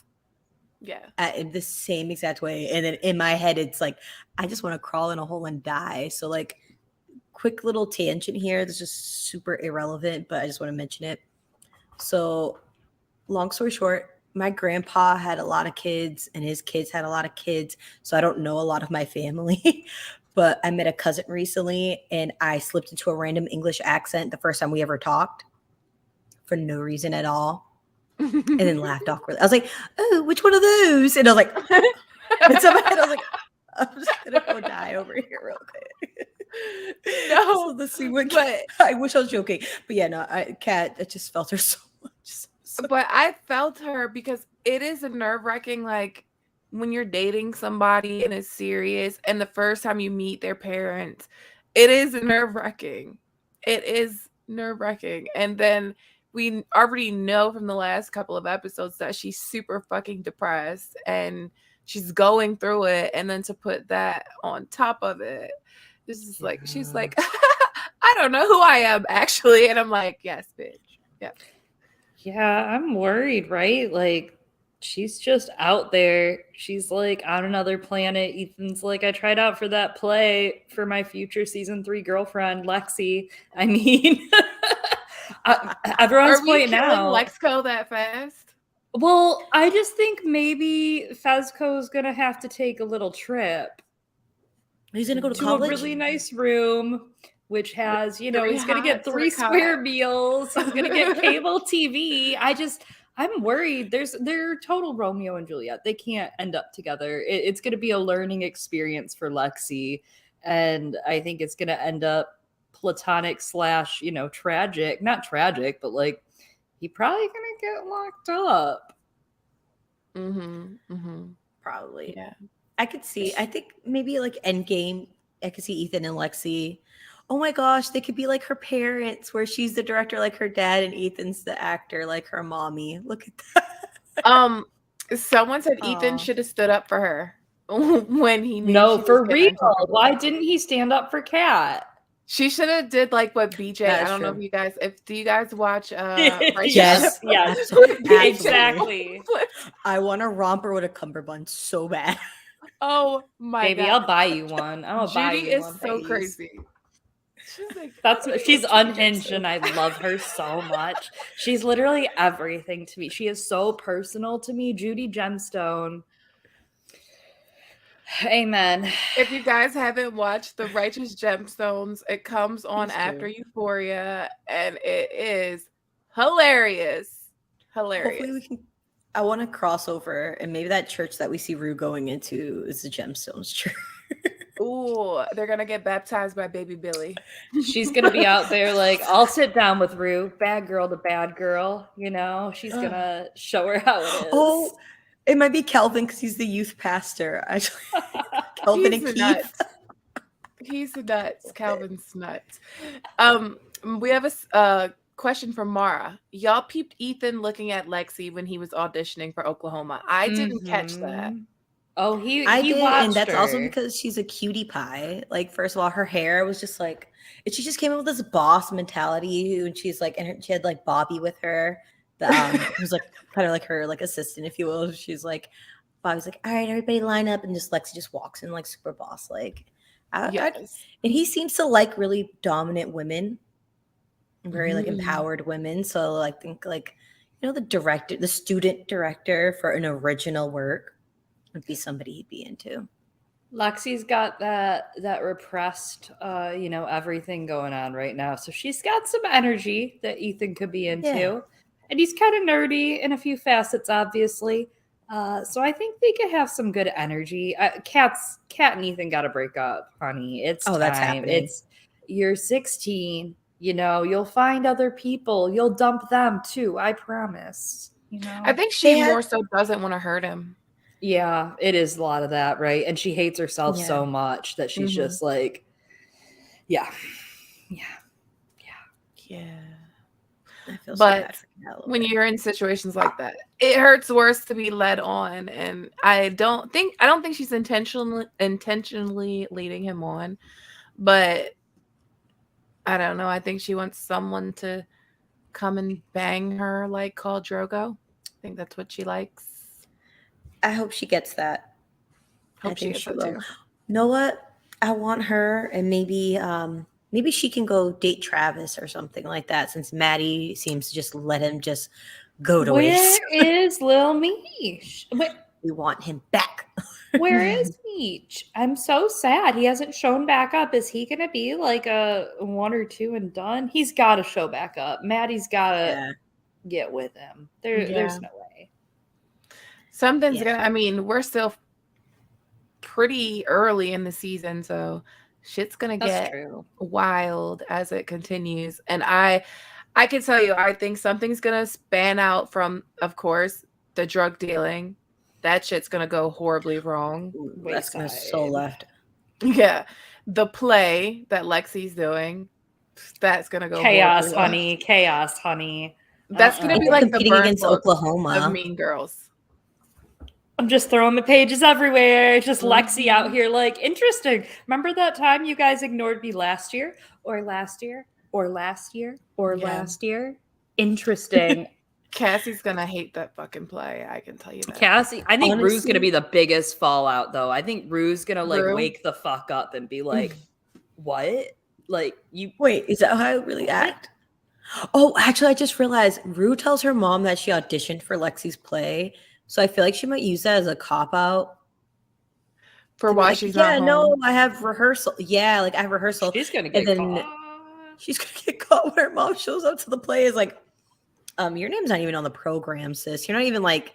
Yeah. In the same exact way. And then in my head, it's like, I just want to crawl in a hole and die. So like, quick little tangent here. That's just super irrelevant, but I just want to mention it. So long story short, my grandpa had a lot of kids and his kids had a lot of kids. So I don't know a lot of my family, but I met a cousin recently and I slipped into a random English accent the first time we ever talked for no reason at all. And then laughed awkwardly. I was like, oh, which one of those? And I was like, it's in my head. I was like, I'm just going to go die over here real quick. No, So let's see what, but I wish I was joking. But yeah, no, Kat, I just felt her so much. but I felt her because it is a nerve-wracking, like when you're dating somebody and it's serious and the first time you meet their parents, it is nerve-wracking. It is nerve-wracking. And then we already know from the last couple of episodes that she's super fucking depressed and she's going through it. And then to put that on top of it, this is like, she's like, I don't know who I am actually. And I'm like, yes, bitch. Yeah. Yeah, I'm worried, right? Like, she's just out there. She's like on another planet. Ethan's like, I tried out for that play for my future season 3 girlfriend, Lexi. I mean, everyone's Are we pointing killing out. Lexco that fast? Well, I just think maybe Fezco's gonna have to take a little trip He's going to go to to college? a really nice room, which has, you know, Three he's gonna get hots, 3 three square cots. meals. He's gonna get cable TV. I'm worried. They're total Romeo and Juliet. They can't end up together. It's gonna be a learning experience for Lexi, and I think it's gonna end up platonic / you know, tragic. Not tragic, but like he probably gonna get locked up. Probably. Yeah. I could see. I think maybe like Endgame. I could see Ethan and Lexi. Oh my gosh, they could be like her parents, where she's the director, like her dad, and Ethan's the actor, like her mommy. Look at that. Someone said Ethan Aw. should have stood up for her when he knew No, she for was getting in real. trouble. Why didn't he stand up for Kat? She should have did like what BJ. That's I don't know true. if you guys. Do you guys watch? Yes. yes, Absolutely. exactly. I want to romp her with a cummerbund so bad. Oh my Baby, god. I'll buy you one. I'm gonna buy Judy you is one. so Please. crazy. She's like, She's Judy unhinged Gemstone. and I love her so much. She's literally everything to me. She is so personal to me. Judy Gemstone. Amen. If you guys haven't watched The Righteous Gemstones, it comes on Please after do. Euphoria, and it is hilarious. Hopefully Hilarious. we can. I want to cross over, and maybe that church that we see Rue going into is the Gemstones Church. Ooh, they're gonna get baptized by baby Billy. She's gonna be out there like, I'll sit down with Rue, bad girl to bad girl, you know. She's gonna show her how it is. Oh, it might be Kelvin because he's the youth pastor. Actually, Kelvin He's and the Keith. nuts. He's the nuts. Calvin's nuts. We have a question from Mara. Y'all peeped Ethan looking at Lexi when he was auditioning for Oklahoma. I didn't catch that. Mhm. Oh, he I did, watched and that's her. also because she's a cutie pie. Like, first of all, her hair was just like, and she just came in with this boss mentality, and she's like, and she had like Bobby with her, who's like kind of like her like assistant, if you will. She's like, Bobby's like, all right, everybody line up, and just Lexi just walks in like super boss like. Yes. And he seems to like really dominant women, very like Mhm. empowered women. So I think like, you know, the student director for an original work would be somebody he'd be into. Lexi's got that repressed everything going on right now. So she's got some energy that Ethan could be into. Yeah. And he's kind of nerdy in a few facets, obviously. So I think they could have some good energy. Kat and Ethan got to break up, honey. It's time. That's happening. You're 16. You know, you'll find other people. You'll dump them too. I promise. You know, I think she more so doesn't want to hurt him. Yeah, it is a lot of that, right? And she hates herself so much that she's just like, yeah. I feel so But bad for you when you're in situations like that, it hurts worse to be led on. And I don't think she's intentionally leading him on, but I don't know. I think she wants someone to come and bang her like Khal Drogo. I think that's what she likes. I hope she gets that. Hope she gets that too. You know what? I want her, and maybe she can go date Travis or something like that, since Maddie seems to just let him just go to waste. Where is Lil Meech? We want him back. Where is Meech? I'm so sad he hasn't shown back up. Is he gonna be like a 1 or 2 and done? He's got to show back up. Maddie's gotta get with him. There's no way. Something's gonna. I mean, we're still pretty early in the season, so shit's gonna get wild as it continues. And I can tell you, I think something's gonna span out from, of course, the drug dealing. That shit's gonna go horribly wrong. That's gonna so left. Yeah, the play that Lexi's doing, that's gonna go chaos, honey. Chaos, honey. That's gonna be like competing against Oklahoma of Mean Girls. I'm just throwing the pages everywhere. Just Lexi out here, like, interesting. Remember that time you guys ignored me last year? Or last year? Or last year? Or last year? Interesting. Cassie's gonna hate that fucking play. I can tell you that. Cassie, I think Rue's gonna be the biggest fallout, though. I think Rue's gonna like wake the fuck up and be like, "What? Like you? Wait, is that how I really act?" Oh, actually, I just realized Rue tells her mom that she auditioned for Lexi's play, so I feel like she might use that as a cop out for why she's not home. No, I have rehearsal. Yeah, like I have rehearsal. She's gonna get caught. She's gonna get caught when her mom shows up to the play. Is like, your name's not even on the program, sis. You're not even like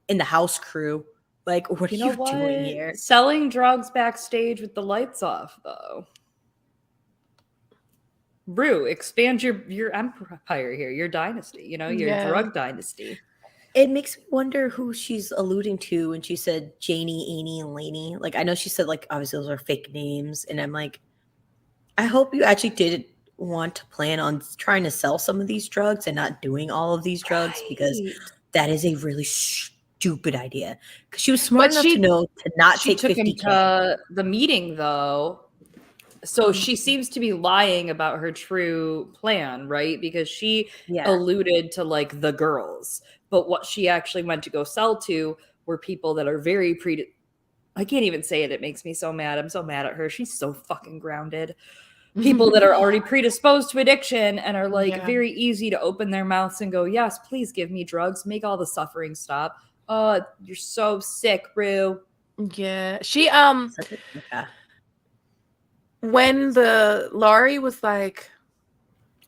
in the house crew. Like, what are you doing here? Selling drugs backstage with the lights off, though. Rue, expand your empire here, your dynasty, you know, your drug dynasty. It makes me wonder who she's alluding to when she said Janie, Amy, and Lainey. Like, I know she said, like, obviously those are fake names. And I'm like, I hope you actually did want to plan on trying to sell some of these drugs and not doing all of these drugs, because that is a really stupid idea. Because she was smart enough to know to not take 50K. To the meeting, though. So she seems to be lying about her true plan, right? Because she alluded to like the girls, but what she actually went to go sell to were people that are very I can't even say it. It makes me so mad. I'm so mad at her. She's so fucking grounded. People that are already predisposed to addiction and are like very easy to open their mouths and go, yes, please give me drugs. Make all the suffering stop. Oh, you're so sick, Rue. Yeah. She, when the Laurie was like,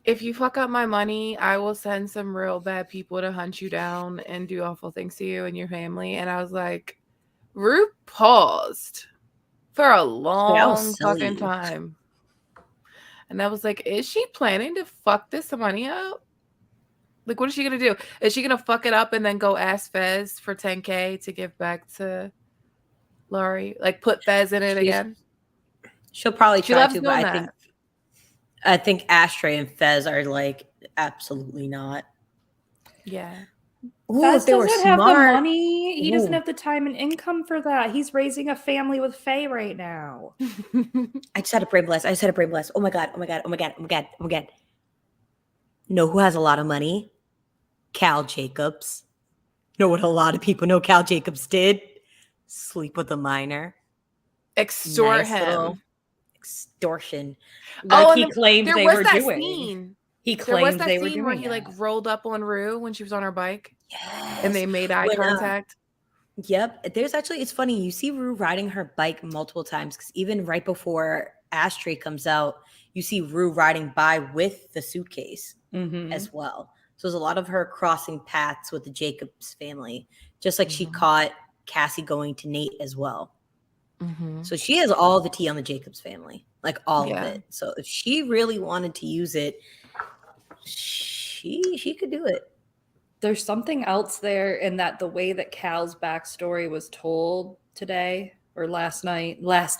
if you fuck up my money, I will send some real bad people to hunt you down and do awful things to you and your family. And I was like, Rue paused for a long fucking time. And I was like, is she planning to fuck this money up? Like, what is she going to do? Is she going to fuck it up and then go ask Fez for $10K to give back to Laurie? Like, put Fez in it again? She'll probably try to, but I think Ashtray and Fez are like, absolutely not. Yeah. Ooh, Fez doesn't have the money. He doesn't have the time and income for that. He's raising a family with Faye right now. I just had a brain blast. Oh my God. Know who has a lot of money? Cal Jacobs. Know what a lot of people know Cal Jacobs did? Sleep with a minor. Extort him. Extortion. Like he claimed they were doing. Scene. He claimed they were doing where he like rolled up on Rue when she was on her bike. Yes. And they made eye contact. Yep. It's funny. You see Rue riding her bike multiple times because even right before Ashtray comes out, you see Rue riding by with the suitcase as well. So there's a lot of her crossing paths with the Jacobs family, just like she caught Cassie going to Nate as well. So she has all the tea on the Jacobs family, like all of it. So if she really wanted to use it, she could do it. There's something else there in that the way that Cal's backstory was told today or last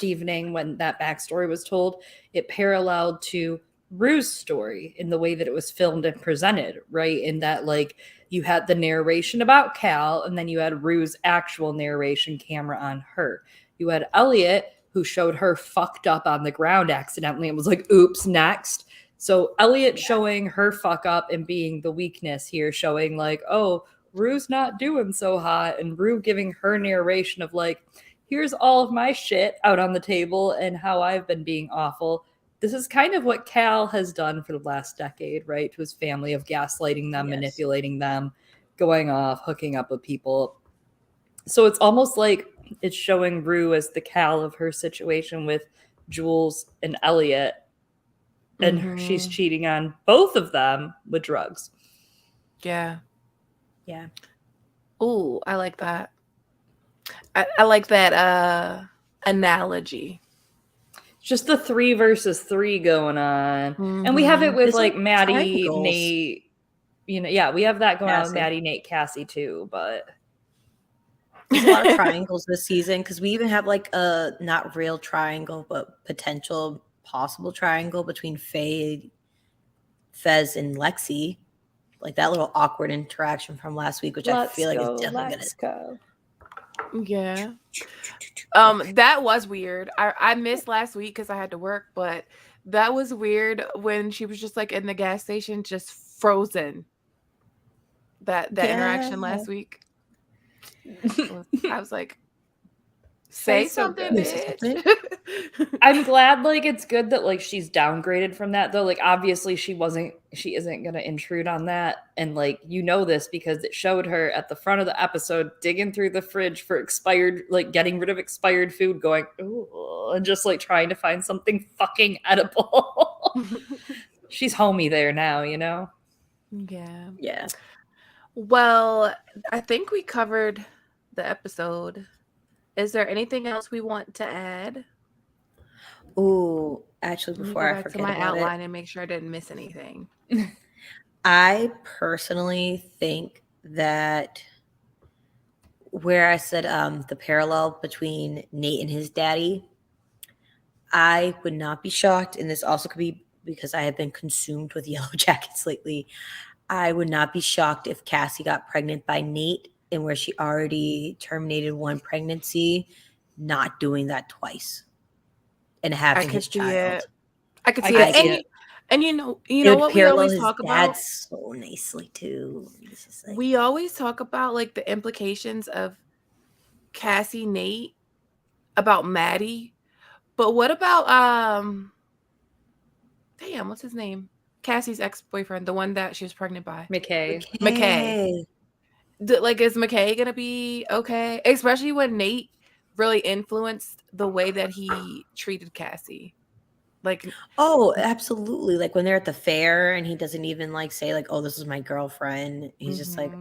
evening when that backstory was told, it paralleled to Rue's story in the way that it was filmed and presented, right? In that, like, you had the narration about Cal and then you had Rue's actual narration camera on her. You had Elliot, who showed her fucked up on the ground accidentally and was like, oops, next. So Elliot showing her fuck up and being the weakness here, showing like, oh, Rue's not doing so hot. And Rue giving her narration of like, here's all of my shit out on the table and how I've been being awful. This is kind of what Cal has done for the last decade, right? To his family of gaslighting them, manipulating them, going off, hooking up with people. So it's almost like it's showing Rue as the Cal of her situation with Jules and Elliot. And she's cheating on both of them with drugs. Yeah. Yeah. Ooh, I like that. I like that analogy. Just the 3 versus 3 going on. And we have it with like Maddie, Nate. You know, we have that going on with Maddie, Nate, Cassie too, but there's a lot of triangles this season because we even have like a not real triangle, but potential possible triangle between Faye, Fez, and Lexi. Like that little awkward interaction from last week, which I feel like is definitely gonna. Yeah. That was weird. I missed last week because I had to work, but that was weird when she was just like in the gas station, just frozen. That interaction last week. I was like, say something, bitch. I'm glad like it's good that like she's downgraded from that though. Like obviously she isn't gonna intrude on that. And like you know this because it showed her at the front of the episode digging through the fridge for expired, like getting rid of expired food, going, ooh, and just like trying to find something fucking edible. She's homey there now, you know? Yeah. Yeah. Well, I think we covered the episode. Is there anything else we want to add? Oh, actually, before I forget to my about outline and make sure I didn't miss anything. I personally think that where I said the parallel between Nate and his daddy, I would not be shocked, and this also could be because I have been consumed with Yellow Jackets lately. I would not be shocked if Cassie got pregnant by Nate and where she already terminated one pregnancy, not doing that twice and having his child. I could see it. And you know what we always talk about so nicely too. Like, we always talk about like the implications of Cassie Nate about Maddie. But what about damn, what's his name? Cassie's ex-boyfriend, the one that she was pregnant by. McKay. McKay. Like, is McKay gonna be okay? Especially when Nate really influenced the way that he treated Cassie. Like, Oh, absolutely. Like when they're at the fair and he doesn't even like say like, "Oh, this is my girlfriend." He's just like,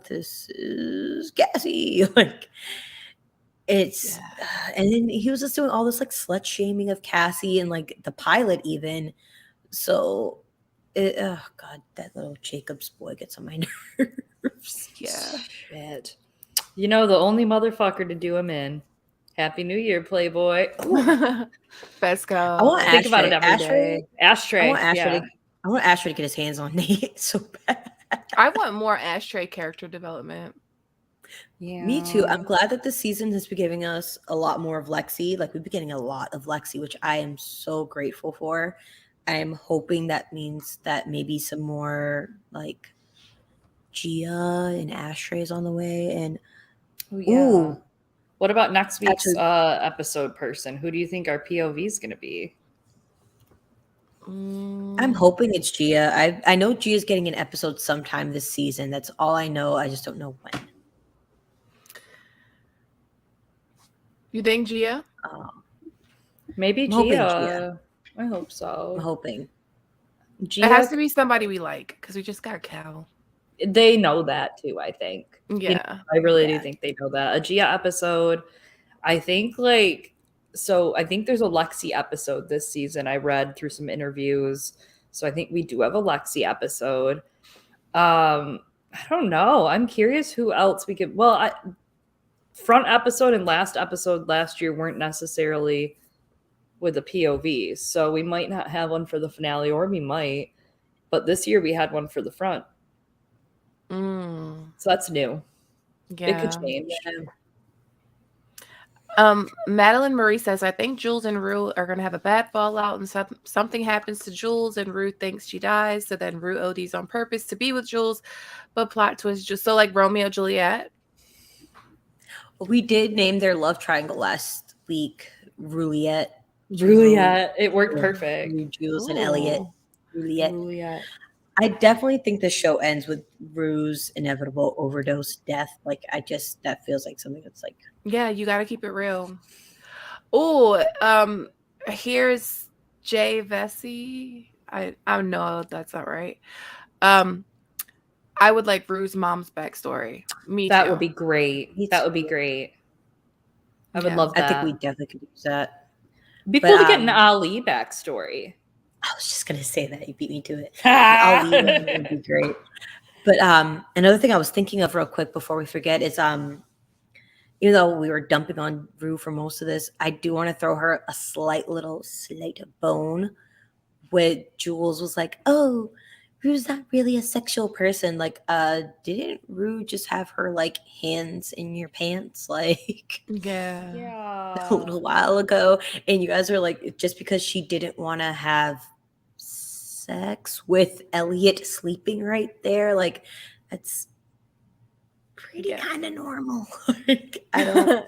this is Cassie." Like it's and then he was just doing all this like slut shaming of Cassie and like the pilot even. So oh god, that little Jacob's boy gets on my nerves. yeah. Shit. You know, the only motherfucker to do him in. Happy New Year, Playboy. Fesco. I want Think about it Ashtray. every day. Ashtray. I want Ashtray. Yeah. I want Ashtray to get his hands on Nate so bad. I want more Ashtray character development. Yeah. Me too. I'm glad that this season has been giving us a lot more of Lexi. Like we've been getting a lot of Lexi, which I am so grateful for. I am hoping that means that maybe some more like Gia and Ashtray is on the way. And ooh, what about next week's Actually- episode person? Who do you think our POV is going to be? I'm hoping it's Gia. I know Gia's getting an episode sometime this season. That's all I know. I just don't know when. You think Gia? Maybe I'm hoping Gia. I hope so. I'm hoping. Gia, It has to be somebody we like because we just got Cal. they know that too, I think. Yeah. You know, I really do think they know that. A Gia episode, I think I think there's a Lexi episode this season. I read through some interviews. So I think we do have a Lexi episode. I don't know. I'm curious who else we could. Well, front episode and last episode last year weren't necessarily with a POV. So we might not have one for the finale, or we might. But this year we had one for the front. So that's new. Yeah. It could change. Madeline Marie says, I think Jules and Rue are going to have a bad fallout and something happens to Jules and Rue thinks she dies. So then Rue ODs on purpose to be with Jules. But plot twist, just so like Romeo Juliet. We did name their love triangle last week, Roulette. Juliet. It worked perfect. Jules and Elliot. Roulette. Juliet. I definitely think the show ends with Rue's inevitable overdose death. Like, that feels like something that's like. Yeah, you got to keep it real. Oh, here's Jay Vesey. I know that's not right. I would like Rue's mom's backstory. Me That too. would be great. That would be great. I would love that. I think we definitely could use that. Be cool to get an Ali backstory. I was just gonna say that. You beat me to it. Ali would be great. But another thing I was thinking of real quick before we forget is even though we were dumping on Rue for most of this, I do want to throw her a slight bone where Jules was like, "Oh, Rue's not really a sexual person." Like, didn't Rue just have her like hands in your pants like yeah a little while ago? And you guys are like, just because she didn't want to have sex with Elliot sleeping right there, like that's pretty kind of normal. Like, I don't.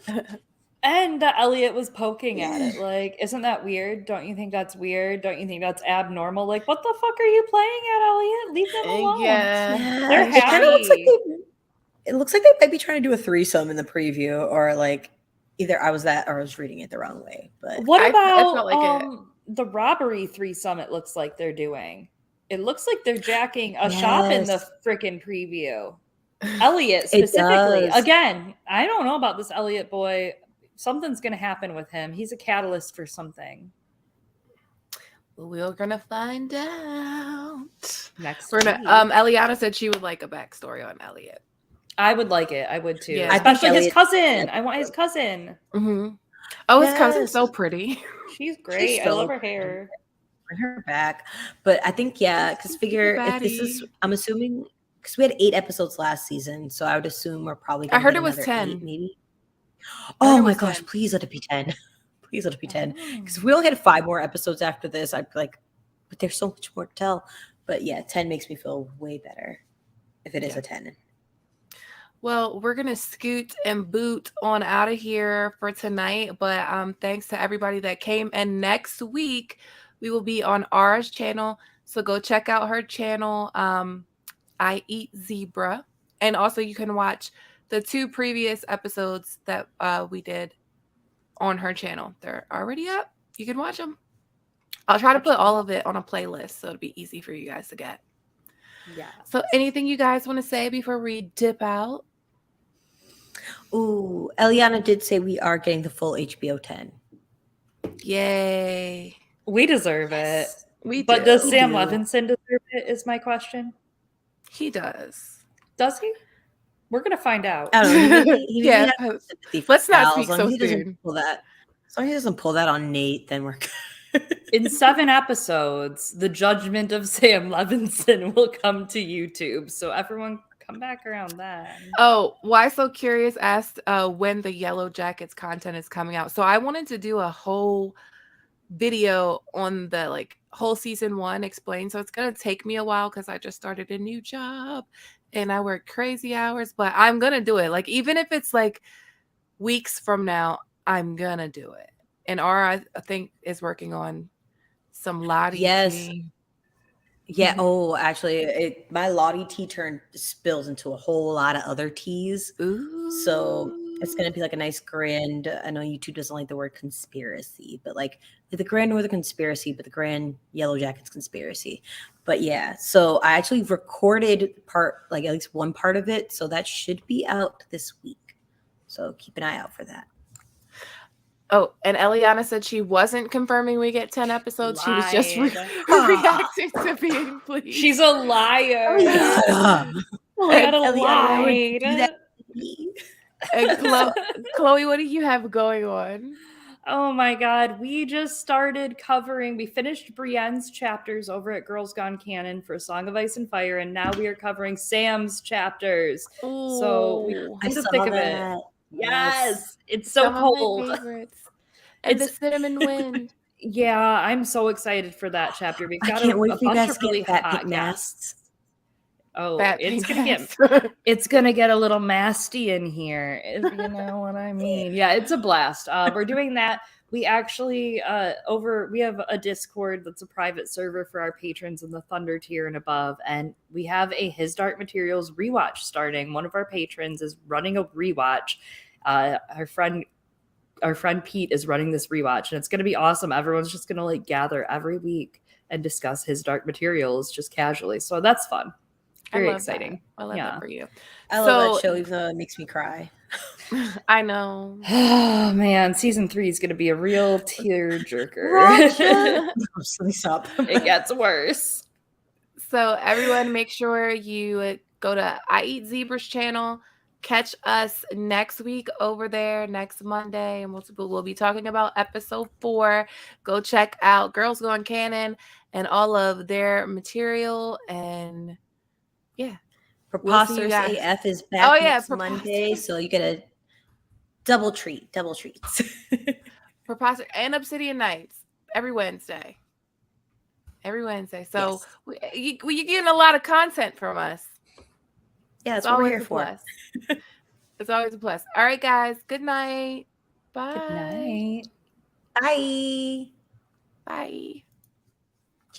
And Elliot was poking at it. Like, isn't that weird? Don't you think that's weird? Don't you think that's abnormal? Like, what the fuck are you playing at, Elliot? Leave them alone. They're It kind of looks like happy. it looks like they might be trying to do a threesome in the preview, or like either I was that or I was reading it the wrong way. But What I about felt like it. the robbery threesome? It looks like they're doing. It looks like they're jacking a shop in the freaking preview. Elliot specifically. Again, I don't know about this Elliot boy. Something's going to happen with him. He's a catalyst for something. We're gonna find out Next week. Eliana said she would like a backstory on Elliot. I would like it. I would too. Yeah. Especially his cousin. I want his cousin. Mm-hmm. Oh, his cousin's so pretty. She's great. I love her hair. Bring her back. But I think, because figure if this is, I'm assuming, because we had 8 episodes last season, so I would assume we're probably I heard it was 10. 8, maybe. Oh my gosh, 10. Please let it be 10. Please let it be 10. Because if we only had 5 more episodes after this, I'd be like, but there's so much more to tell. But yeah, 10 makes me feel way better if it is a 10. Well, we're gonna scoot and boot on out of here for tonight. But thanks to everybody that came. And next week we will be on Ara's channel. So go check out her channel. I Eat Zebra. And also you can watch the 2 previous episodes that we did on her channel. They're already up. You can watch them. I'll try to put all of it on a playlist so it'll be easy for you guys to get. Yeah. So anything you guys want to say before we dip out? Ooh, Eliana did say we are getting the full HBO 10. Yay. We deserve it. We But do. does Sam do. Levinson deserve it, is my question. He does. Does he? We're going to find out. I don't know. He Yeah. has sympathy for Let's not Al, speak as long so as he doesn't soon. pull that. As long as he doesn't pull that on Nate, then we're good. In 7 episodes, the judgment of Sam Levinson will come to YouTube. So everyone come back around then. Oh, Why So Curious asked when the Yellow Jackets content is coming out. So I wanted to do a whole video on the whole season 1 explained. So it's going to take me a while because I just started a new job and I work crazy hours, but I'm going to do it. Even if it's weeks from now, I'm going to do it. And Ara, I think, is working on some Lottie tea. Yeah. Oh, actually, my Lottie tea turn spills into a whole lot of other teas. Ooh. So it's going to be a nice grand. I know YouTube doesn't like the word conspiracy, but the Grand Northern Conspiracy, but the Grand Yellow Jackets Conspiracy. But yeah, so I actually recorded at least one part of it. So that should be out this week. So keep an eye out for that. Oh, and Eliana said she wasn't confirming we get 10 episodes. She was just reacting to being pleased. She's a liar. Eliana, and Chloe, what do you have going on? Oh my God. We just started we finished Brienne's chapters over at Girls Gone Canon for Song of Ice and Fire, and now we are covering Sam's chapters. Ooh, so we come to think of it. Yes, it's so cold. My favorites. And the cinnamon wind. Yeah, I'm so excited for that chapter. We've got I can't wait a for you bunch guys of to really get hot masks. Oh, Fat it's gonna get a little masty in here, if you know what I mean. Yeah, it's a blast. We're doing that. We actually we have a Discord that's a private server for our patrons in the Thunder tier and above, and we have a His Dark Materials rewatch starting. One of our patrons is running a rewatch. Our friend Pete is running this rewatch, and it's going to be awesome. Everyone's just going to gather every week and discuss His Dark Materials just casually. So that's fun. Very exciting. I love that for you. I love that show, even though it makes me cry. I know. Oh man, season 3 is going to be a real tear jerker. Stop. It gets worse. So everyone, make sure you go to I Eat Zebra's channel. Catch us next week over there, next Monday, and we'll be talking about episode 4. Go check out Girls Gone Canon and all of their material. And yeah, Preposterous AF is back next Monday, so you get a double treats. Preposterous and Obsidian Nights every Wednesday. So yes. You're getting a lot of content from us. Yeah, that's what we're here for. It's always a plus. All right, guys. Good night. Bye. Good night. Bye. Bye.